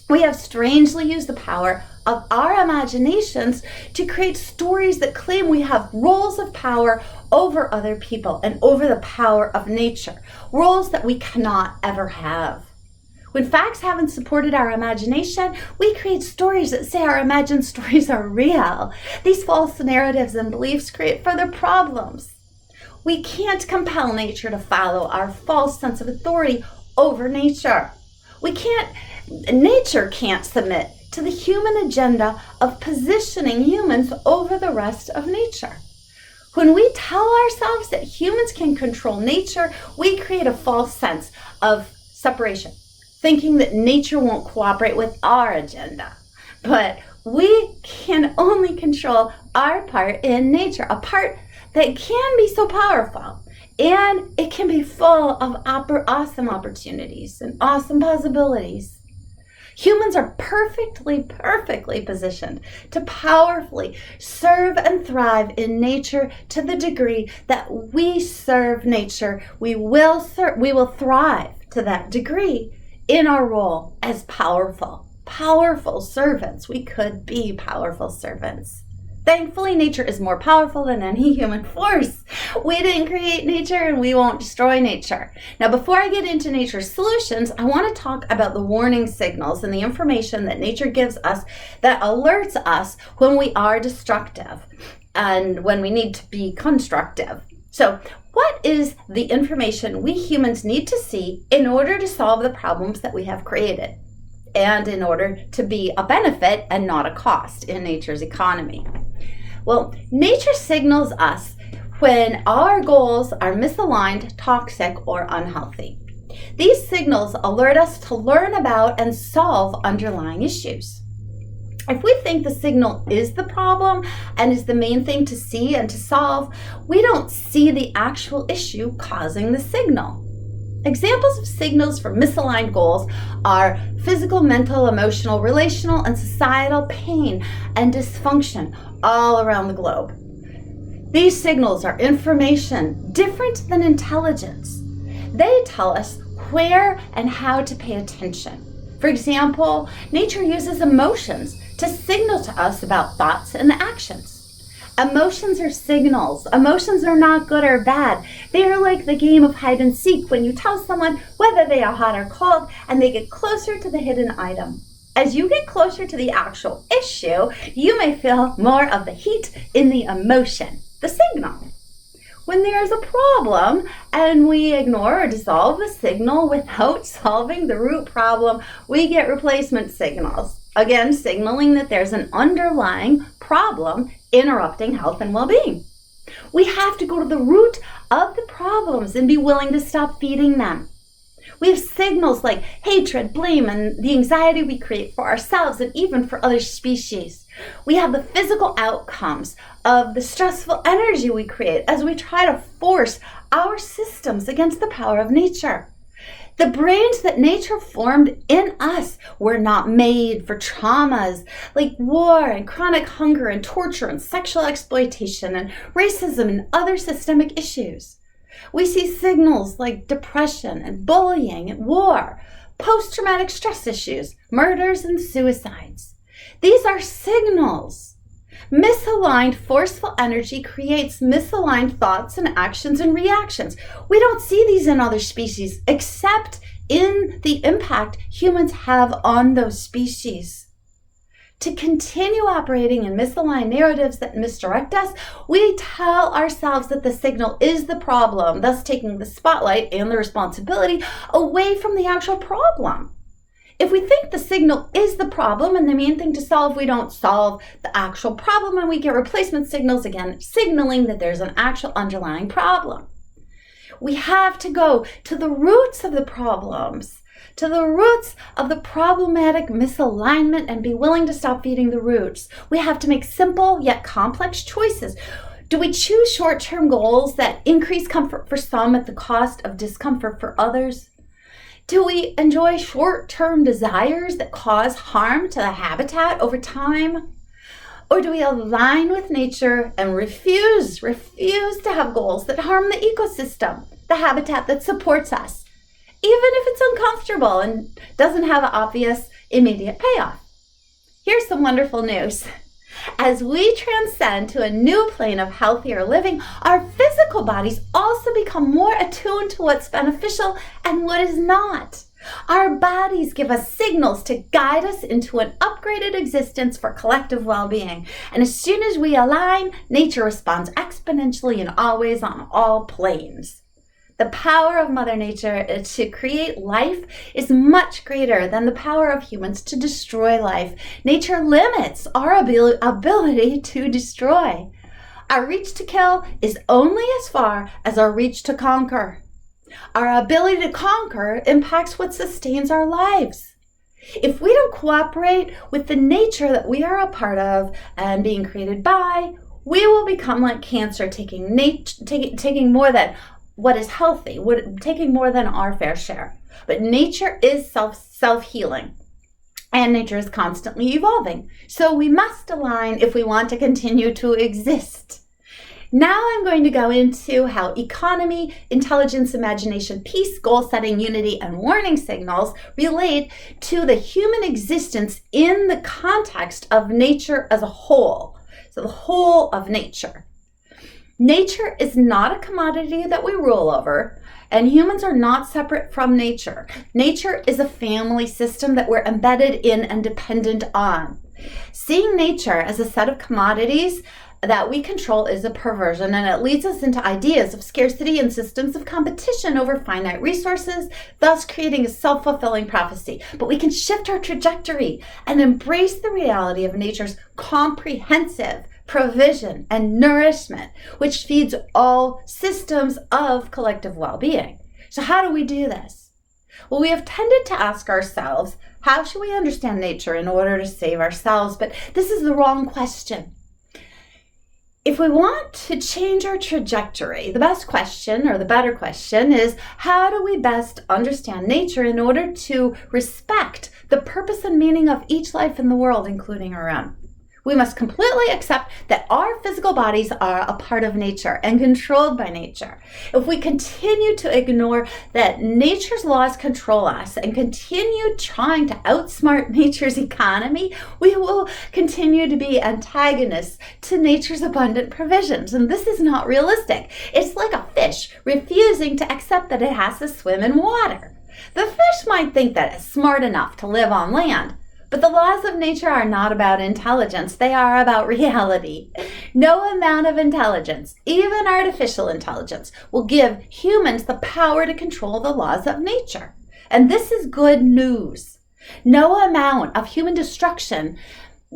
We have strangely used the power of our imaginations to create stories that claim we have roles of power over other people and over the power of nature, roles that we cannot ever have. When facts haven't supported our imagination, we create stories that say our imagined stories are real. These false narratives and beliefs create further problems. We can't compel nature to follow our false sense of authority over nature. Nature can't submit to the human agenda of positioning humans over the rest of nature. When we tell ourselves that humans can control nature, we create a false sense of separation, thinking that nature won't cooperate with our agenda. But we can only control our part in nature, a part that can be so powerful. And it can be full of awesome opportunities and awesome possibilities. Humans are perfectly positioned to powerfully serve and thrive in nature to the degree that we serve nature. We will thrive to that degree in our role as powerful servants. We could be powerful servants. Thankfully, nature is more powerful than any human force. We didn't create nature and we won't destroy nature. Now, before I get into nature's solutions, I want to talk about the warning signals and the information that nature gives us that alerts us when we are destructive and when we need to be constructive. So, what is the information we humans need to see in order to solve the problems that we have created, and in order to be a benefit and not a cost in nature's economy? Well, nature signals us when our goals are misaligned, toxic, or unhealthy. These signals alert us to learn about and solve underlying issues. If we think the signal is the problem and is the main thing to see and to solve, we don't see the actual issue causing the signal. Examples of signals for misaligned goals are physical, mental, emotional, relational, and societal pain and dysfunction all around the globe. These signals are information different than intelligence. They tell us where and how to pay attention. For example, nature uses emotions to signal to us about thoughts and actions. Emotions are signals. Emotions are not good or bad. They are like the game of hide and seek when you tell someone whether they are hot or cold and they get closer to the hidden item. As you get closer to the actual issue, you may feel more of the heat in the emotion, the signal. When there is a problem and we ignore or dissolve the signal without solving the root problem, we get replacement signals. Again, signaling that there's an underlying problem interrupting health and well-being. We have to go to the root of the problems and be willing to stop feeding them. We have signals like hatred, blame, and the anxiety we create for ourselves and even for other species. We have the physical outcomes of the stressful energy we create as we try to force our systems against the power of nature. The brains that nature formed in us were not made for traumas like war and chronic hunger and torture and sexual exploitation and racism and other systemic issues. We see signals like depression and bullying and war, post-traumatic stress issues, murders and suicides. These are signals. Misaligned, forceful energy creates misaligned thoughts and actions and reactions. We don't see these in other species except in the impact humans have on those species. To continue operating in misaligned narratives that misdirect us, we tell ourselves that the signal is the problem, thus taking the spotlight and the responsibility away from the actual problem. If we think the signal is the problem and the main thing to solve, we don't solve the actual problem and we get replacement signals again, signaling that there's an actual underlying problem. We have to go to the roots of the problems, to the roots of the problematic misalignment and be willing to stop feeding the roots. We have to make simple yet complex choices. Do we choose short-term goals that increase comfort for some at the cost of discomfort for others? Do we enjoy short-term desires that cause harm to the habitat over time? Or do we align with nature and refuse to have goals that harm the ecosystem, the habitat that supports us, even if it's uncomfortable and doesn't have an obvious immediate payoff? Here's some wonderful news. As we transcend to a new plane of healthier living, our physical bodies also become more attuned to what's beneficial and what is not. Our bodies give us signals to guide us into an upgraded existence for collective well-being. And as soon as we align, nature responds exponentially and always on all planes. The power of Mother Nature to create life is much greater than the power of humans to destroy life. Nature limits our ability to destroy. Our reach to kill is only as far as our reach to conquer. Our ability to conquer impacts what sustains our lives. If we don't cooperate with the nature that we are a part of and being created by, we will become like cancer, taking more than what is healthy, taking more than our fair share. But nature is self-healing, and nature is constantly evolving. So we must align if we want to continue to exist. Now I'm going to go into how economy, intelligence, imagination, peace, goal setting, unity, and warning signals relate to the human existence in the context of nature as a whole. So the whole of nature. Nature is not a commodity that we rule over, and humans are not separate from nature. Nature is a family system that we're embedded in and dependent on. Seeing nature as a set of commodities that we control is a perversion, and it leads us into ideas of scarcity and systems of competition over finite resources, thus creating a self-fulfilling prophecy. But we can shift our trajectory and embrace the reality of nature's comprehensive provision and nourishment, which feeds all systems of collective well-being. So how do we do this? Well, we have tended to ask ourselves, how should we understand nature in order to save ourselves? But this is the wrong question. If we want to change our trajectory, the best question, or the better question, is how do we best understand nature in order to respect the purpose and meaning of each life in the world, including our own? We must completely accept that our physical bodies are a part of nature and controlled by nature. If we continue to ignore that nature's laws control us and continue trying to outsmart nature's economy, we will continue to be antagonists to nature's abundant provisions. And this is not realistic. It's like a fish refusing to accept that it has to swim in water. The fish might think that it's smart enough to live on land, but the laws of nature are not about intelligence. They are about reality. No amount of intelligence, even artificial intelligence, will give humans the power to control the laws of nature. And this is good news. No amount of human destruction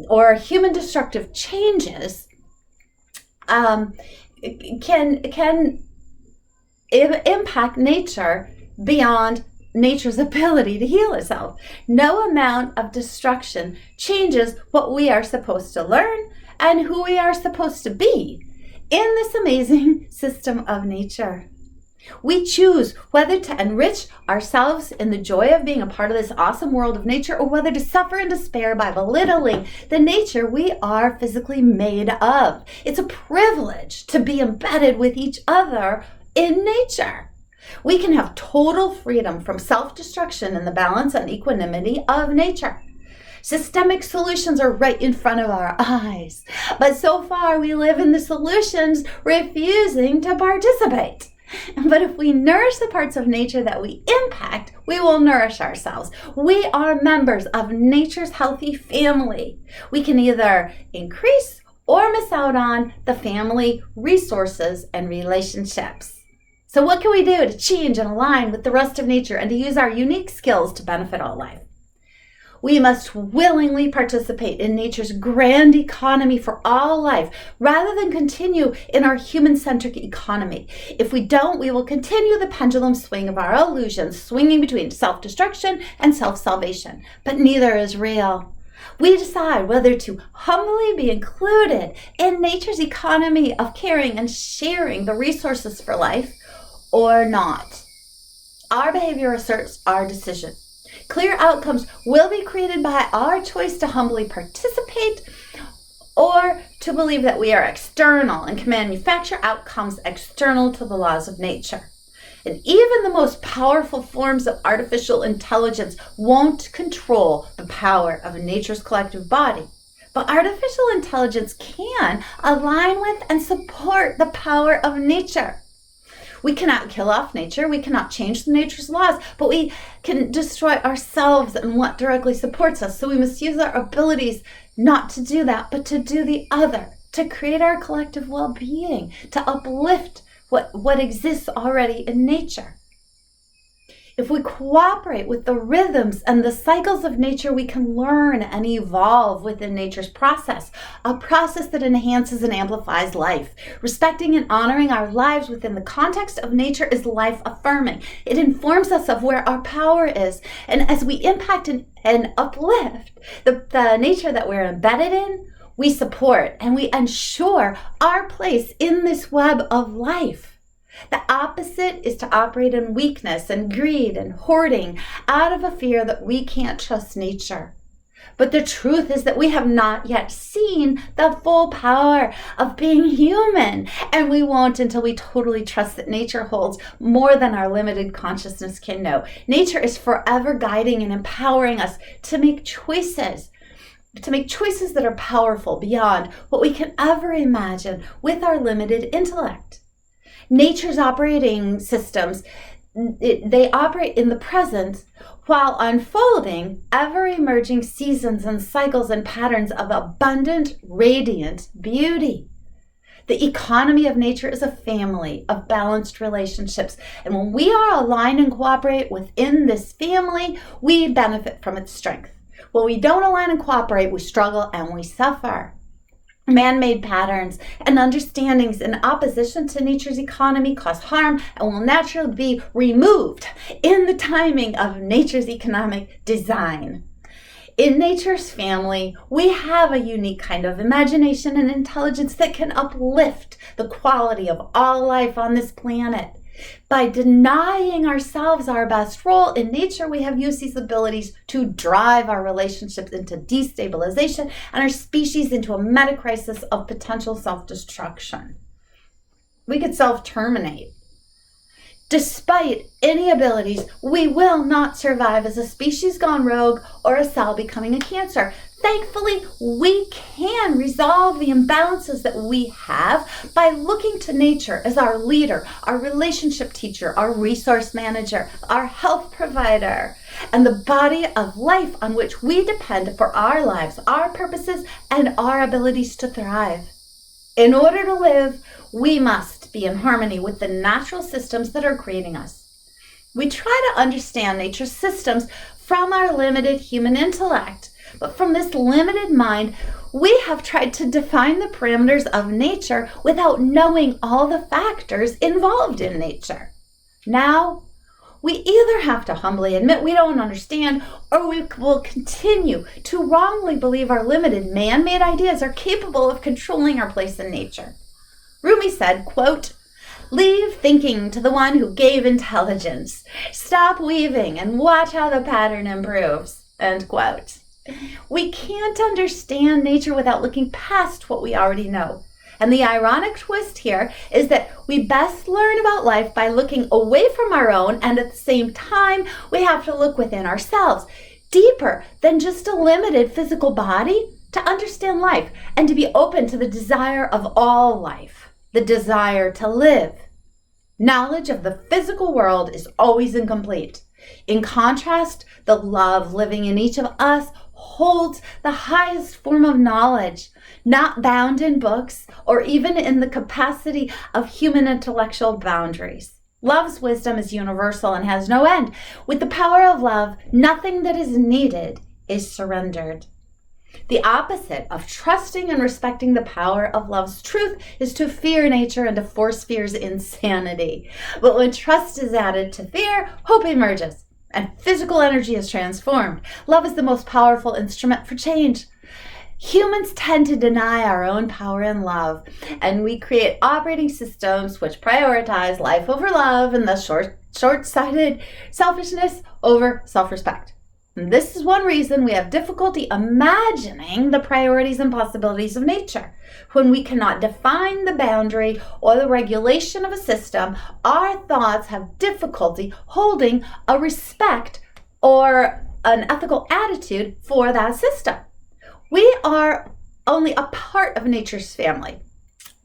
or human destructive changes can impact nature beyond nature's ability to heal itself. No amount of destruction changes what we are supposed to learn and who we are supposed to be in this amazing system of nature. We choose whether to enrich ourselves in the joy of being a part of this awesome world of nature, or whether to suffer in despair by belittling the nature we are physically made of. It's a privilege to be embedded with each other in nature. We can have total freedom from self-destruction in the balance and equanimity of nature. Systemic solutions are right in front of our eyes, but so far we live in the solutions, refusing to participate. But if we nourish the parts of nature that we impact, we will nourish ourselves. We are members of nature's healthy family. We can either increase or miss out on the family resources and relationships. So what can we do to change and align with the rest of nature and to use our unique skills to benefit all life? We must willingly participate in nature's grand economy for all life, rather than continue in our human-centric economy. If we don't, we will continue the pendulum swing of our illusions, swinging between self-destruction and self-salvation. But neither is real. We decide whether to humbly be included in nature's economy of caring and sharing the resources for life or not. Our behavior asserts our decision. Clear outcomes will be created by our choice to humbly participate or to believe that we are external and can manufacture outcomes external to the laws of nature. And even the most powerful forms of artificial intelligence won't control the power of nature's collective body. But artificial intelligence can align with and support the power of nature. We cannot kill off nature, we cannot change nature's laws, but we can destroy ourselves and what directly supports us. So we must use our abilities not to do that, but to do the other, to create our collective well-being, to uplift what exists already in nature. If we cooperate with the rhythms and the cycles of nature, we can learn and evolve within nature's process, a process that enhances and amplifies life. Respecting and honoring our lives within the context of nature is life-affirming. It informs us of where our power is. And as we impact and uplift the nature that we're embedded in, we support and we ensure our place in this web of life. The opposite is to operate in weakness and greed and hoarding out of a fear that we can't trust nature. But the truth is that we have not yet seen the full power of being human, and we won't until we totally trust that nature holds more than our limited consciousness can know. Nature is forever guiding and empowering us to make choices that are powerful beyond what we can ever imagine with our limited intellect. Nature's operating systems, they operate in the present while unfolding ever-emerging seasons and cycles and patterns of abundant, radiant beauty. The economy of nature is a family of balanced relationships, and when we are aligned and cooperate within this family, we benefit from its strength. When we don't align and cooperate, we struggle and we suffer. Man-made patterns and understandings in opposition to nature's economy cause harm and will naturally be removed in the timing of nature's economic design. In nature's family, we have a unique kind of imagination and intelligence that can uplift the quality of all life on this planet. By denying ourselves our best role in nature, we have used these abilities to drive our relationships into destabilization and our species into a meta crisis of potential self-destruction. We could self-terminate. Despite any abilities, we will not survive as a species gone rogue or a cell becoming a cancer. Thankfully, we can resolve the imbalances that we have by looking to nature as our leader, our relationship teacher, our resource manager, our health provider, and the body of life on which we depend for our lives, our purposes, and our abilities to thrive. In order to live, we must be in harmony with the natural systems that are creating us. We try to understand nature's systems from our limited human intellect. But from this limited mind, we have tried to define the parameters of nature without knowing all the factors involved in nature. Now, We either have to humbly admit we don't understand, or we will continue to wrongly believe our limited man-made ideas are capable of controlling our place in nature. Rumi said, quote, "Leave thinking to the one who gave intelligence. Stop weaving and watch how the pattern improves." End quote. We can't understand nature without looking past what we already know. And the ironic twist here is that we best learn about life by looking away from our own, and at the same time, we have to look within ourselves, deeper than just a limited physical body, to understand life and to be open to the desire of all life, the desire to live. Knowledge of the physical world is always incomplete. In contrast, the love living in each of us holds the highest form of knowledge, not bound in books or even in the capacity of human intellectual boundaries. Love's wisdom is universal and has no end. With the power of love, nothing that is needed is surrendered. The opposite of trusting and respecting the power of love's truth is to fear nature and to force fear's insanity. But when trust is added to fear, hope emerges and physical energy is transformed. Love is the most powerful instrument for change. Humans tend to deny our own power in love, and we create operating systems which prioritize life over love and thus short-sighted selfishness over self-respect. And this is one reason we have difficulty imagining the priorities and possibilities of nature. When we cannot define the boundary or the regulation of a system, our thoughts have difficulty holding a respect or an ethical attitude for that system. We are only a part of nature's family,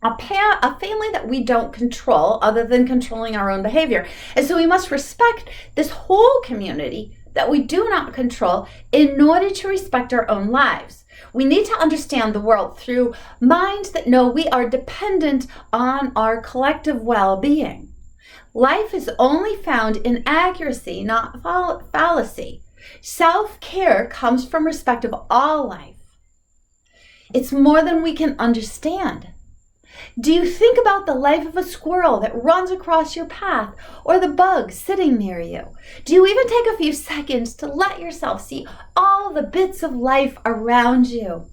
a family that we don't control other than controlling our own behavior. And so we must respect this whole community that we do not control in order to respect our own lives. We need to understand the world through minds that know we are dependent on our collective well-being. Life is only found in accuracy, not fallacy. Self-care comes from respect of all life. It's more than we can understand. Do you think about the life of a squirrel that runs across your path or the bug sitting near you? Do you even take a few seconds to let yourself see all the bits of life around you?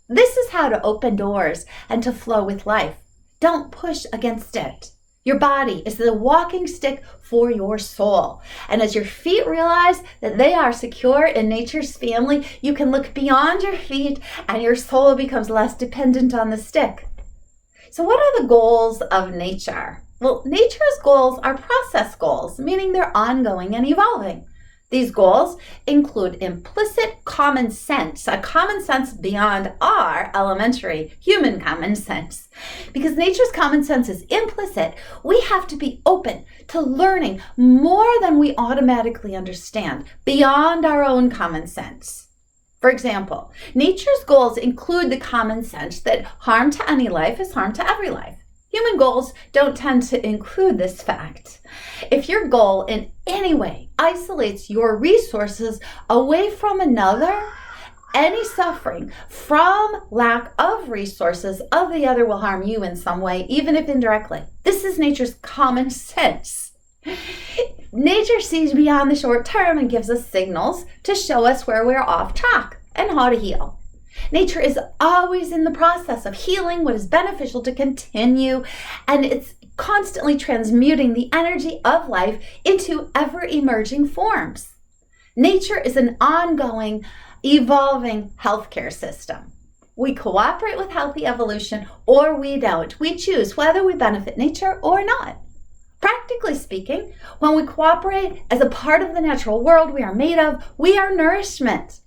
This is how to open doors and to flow with life. Don't push against it. Your body is the walking stick for your soul. And as your feet realize that they are secure in nature's family, you can look beyond your feet and your soul becomes less dependent on the stick. So what are the goals of nature? Well, nature's goals are process goals, meaning they're ongoing and evolving. These goals include implicit common sense, a common sense beyond our elementary human common sense. Because nature's common sense is implicit, we have to be open to learning more than we automatically understand, beyond our own common sense. For example, nature's goals include the common sense that harm to any life is harm to every life. Human goals don't tend to include this fact. If your goal in any way isolates your resources away from another, any suffering from lack of resources of the other will harm you in some way, even if indirectly. This is nature's common sense. Nature sees beyond the short term and gives us signals to show us where we're off track and how to heal. Nature is always in the process of healing what is beneficial to continue, and it's constantly transmuting the energy of life into ever-emerging forms. Nature is an ongoing, evolving healthcare system. We cooperate with healthy evolution or we don't. We choose whether we benefit nature or not. Practically speaking, when we cooperate as a part of the natural world we are made of, we are nourishment.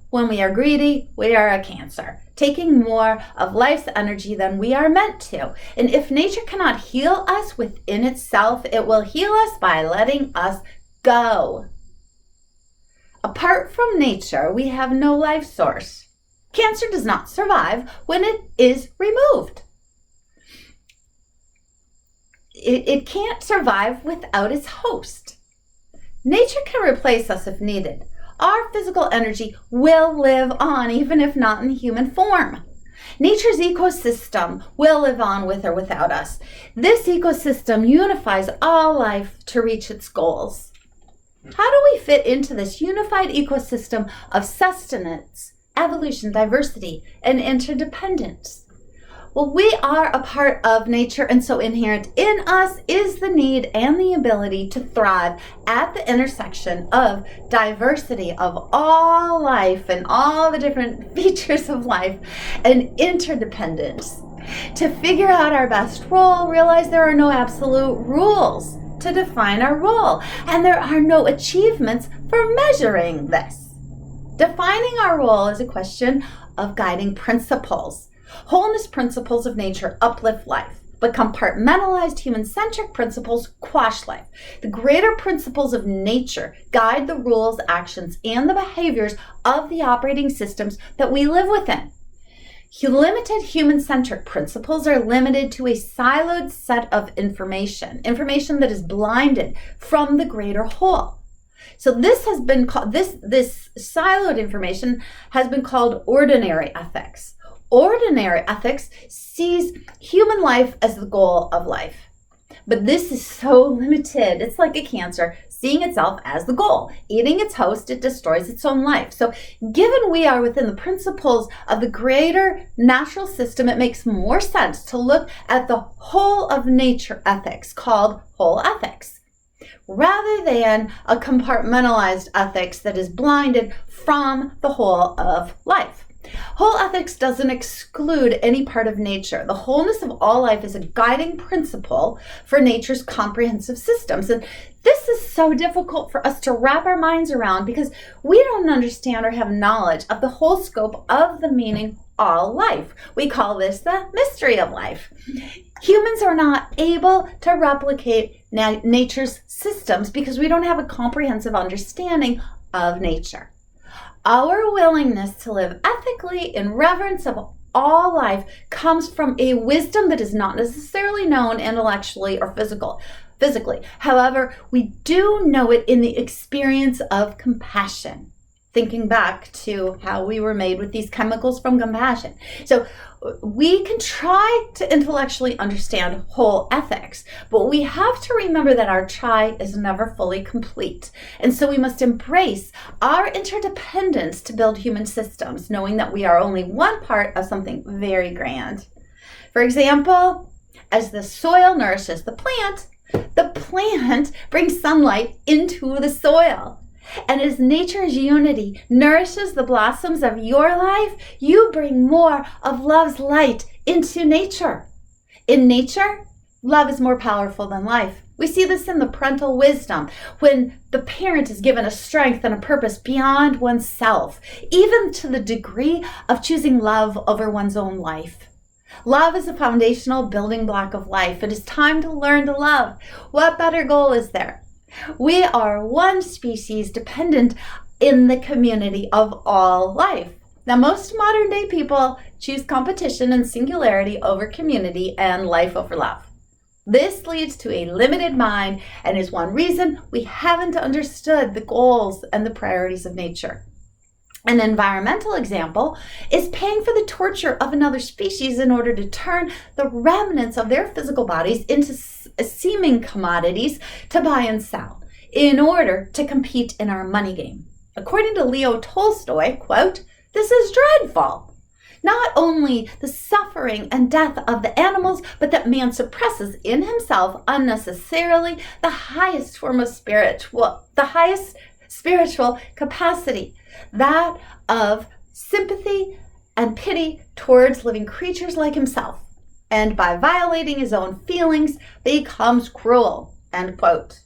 When we are greedy, we are a cancer, taking more of life's energy than we are meant to. And if nature cannot heal us within itself, it will heal us by letting us go. Apart from nature, we have no life source. Cancer does not survive when it is removed. It can't survive without its host. Nature can replace us if needed. Our physical energy will live on, even if not in human form. Nature's ecosystem will live on with or without us. This ecosystem unifies all life to reach its goals. How do we fit into this unified ecosystem of sustenance, evolution, diversity, and interdependence? Well, we are a part of nature, and so inherent in us is the need and the ability to thrive at the intersection of diversity of all life and all the different features of life and interdependence. To figure out our best role, realize there are no absolute rules to define our role, and there are no achievements for measuring this. Defining our role is a question of guiding principles. Wholeness principles of nature uplift life, but compartmentalized human-centric principles quash life. The greater principles of nature guide the rules, actions, and the behaviors of the operating systems that we live within. Limited human-centric principles are limited to a siloed set of information that is blinded from the greater whole. So this has been called, this siloed information has been called ordinary ethics. Ordinary ethics sees human life as the goal of life. But this is so limited. It's like a cancer seeing itself as the goal. Eating its host, it destroys its own life. So given we are within the principles of the greater natural system, it makes more sense to look at the whole of nature ethics, called whole ethics, rather than a compartmentalized ethics that is blinded from the whole of life. Whole ethics doesn't exclude any part of nature. The wholeness of all life is a guiding principle for nature's comprehensive systems. And this is so difficult for us to wrap our minds around because we don't understand or have knowledge of the whole scope of the meaning all life. We call this the mystery of life. Humans are not able to replicate nature's systems because we don't have a comprehensive understanding of nature. Our willingness to live ethically in reverence of all life comes from a wisdom that is not necessarily known intellectually or physically. However, we do know it in the experience of compassion. Thinking back to how we were made with these chemicals from compassion. So we can try to intellectually understand whole ethics, but we have to remember that our try is never fully complete. And so we must embrace our interdependence to build human systems, knowing that we are only one part of something very grand. For example, as the soil nourishes the plant brings sunlight into the soil. And as nature's unity nourishes the blossoms of your life, you bring more of love's light into nature. In nature, love is more powerful than life. We see this in the parental wisdom, when the parent is given a strength and a purpose beyond oneself, even to the degree of choosing love over one's own life. Love is a foundational building block of life. It is time to learn to love. What better goal is there? We are one species dependent in the community of all life. Now, most modern day people choose competition and singularity over community and life over love. This leads to a limited mind and is one reason we haven't understood the goals and the priorities of nature. An environmental example is paying for the torture of another species in order to turn the remnants of their physical bodies into seeming commodities to buy and sell in order to compete in our money game. According to Leo Tolstoy, quote, "This is dreadful. Not only the suffering and death of the animals, but that man suppresses in himself unnecessarily the highest spiritual capacity, that of sympathy and pity towards living creatures like himself, and by violating his own feelings becomes cruel," end quote.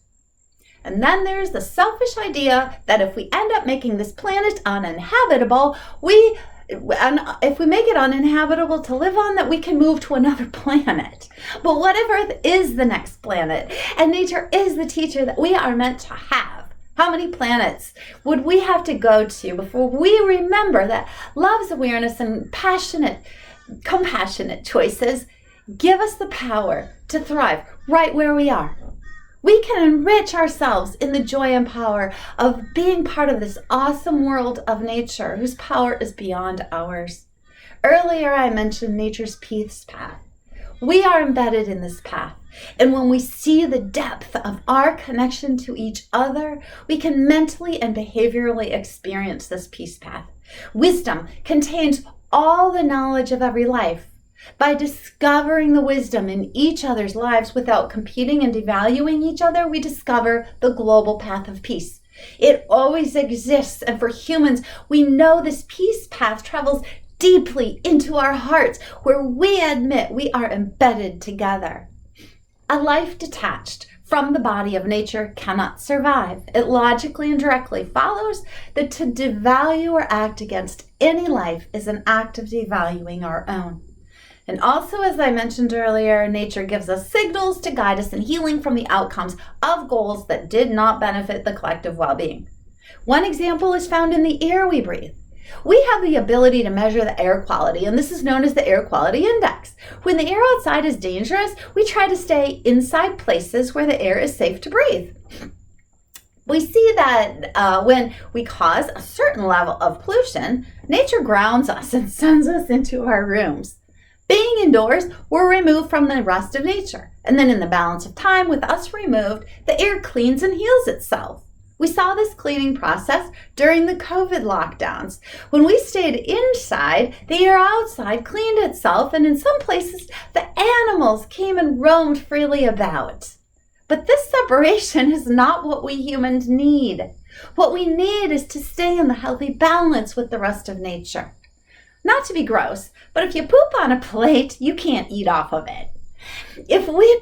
And then there's the selfish idea that if we end up making this planet uninhabitable, if we make it uninhabitable to live on, that we can move to another planet. But what if Earth is the next planet and nature is the teacher that we are meant to have? How many planets would we have to go to before we remember that love's awareness and compassionate choices give us the power to thrive right where we are? We can enrich ourselves in the joy and power of being part of this awesome world of nature whose power is beyond ours. Earlier, I mentioned nature's peace path. We are embedded in this path. And when we see the depth of our connection to each other, we can mentally and behaviorally experience this peace path. Wisdom contains all the knowledge of every life. By discovering the wisdom in each other's lives without competing and devaluing each other, we discover the global path of peace. It always exists, and for humans, we know this peace path travels deeply into our hearts, where we admit we are embedded together. A life detached from the body of nature cannot survive. It logically and directly follows that to devalue or act against any life is an act of devaluing our own. And also, as I mentioned earlier, nature gives us signals to guide us in healing from the outcomes of goals that did not benefit the collective well-being. One example is found in the air we breathe. We have the ability to measure the air quality, and this is known as the air quality index. When the air outside is dangerous, we try to stay inside places where the air is safe to breathe. We see that when we cause a certain level of pollution, nature grounds us and sends us into our rooms. Being indoors, we're removed from the rest of nature. And then in the balance of time, with us removed, the air cleans and heals itself. We saw this cleaning process during the COVID lockdowns. When we stayed inside, the air outside cleaned itself, and in some places, the animals came and roamed freely about. But this separation is not what we humans need. What we need is to stay in the healthy balance with the rest of nature. Not to be gross, but if you poop on a plate, you can't eat off of it. If we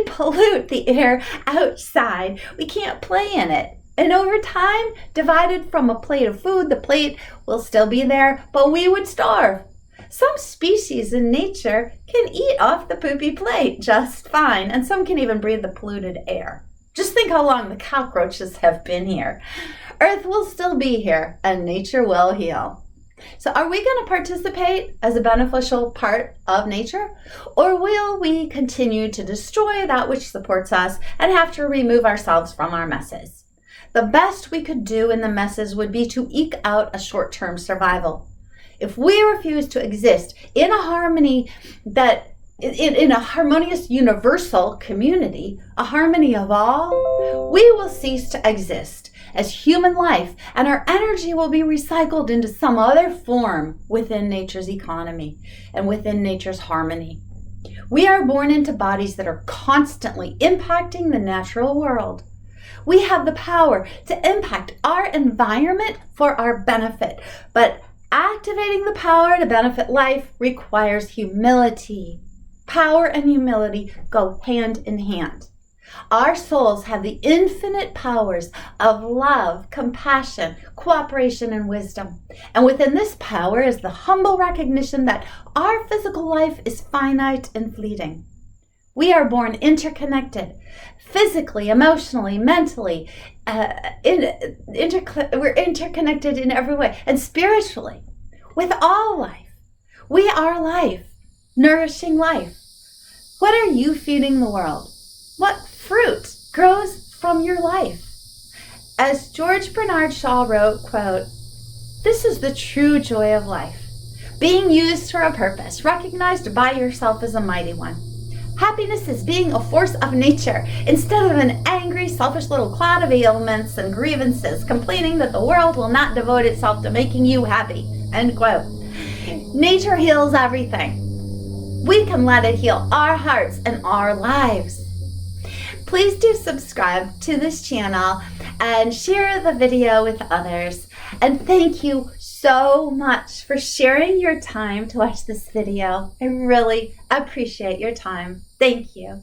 pollute the air outside, we can't play in it. And over time, divided from a plate of food, the plate will still be there, but we would starve. Some species in nature can eat off the poopy plate just fine, and some can even breathe the polluted air. Just think how long the cockroaches have been here. Earth will still be here, and nature will heal. So are we going to participate as a beneficial part of nature? Or will we continue to destroy that which supports us and have to remove ourselves from our messes? The best we could do in the messes would be to eke out a short-term survival. If we refuse to exist in a harmony in a harmonious universal community, a harmony of all, we will cease to exist as human life, and our energy will be recycled into some other form within nature's economy and within nature's harmony. We are born into bodies that are constantly impacting the natural world. We have the power to impact our environment for our benefit, but activating the power to benefit life requires humility. Power and humility go hand in hand. Our souls have the infinite powers of love, compassion, cooperation, and wisdom. And within this power is the humble recognition that our physical life is finite and fleeting. We are born interconnected, physically, emotionally, mentally. We're interconnected in every way, and spiritually, with all life. We are life, nourishing life. What are you feeding the world? What fruit grows from your life? As George Bernard Shaw wrote, quote, "This is the true joy of life, being used for a purpose, recognized by yourself as a mighty one. Happiness is being a force of nature instead of an angry, selfish little cloud of ailments and grievances, complaining that the world will not devote itself to making you happy." End quote. Nature heals everything. We can let it heal our hearts and our lives. Please do subscribe to this channel and share the video with others. And thank you so much for sharing your time to watch this video. I really appreciate your time. Thank you.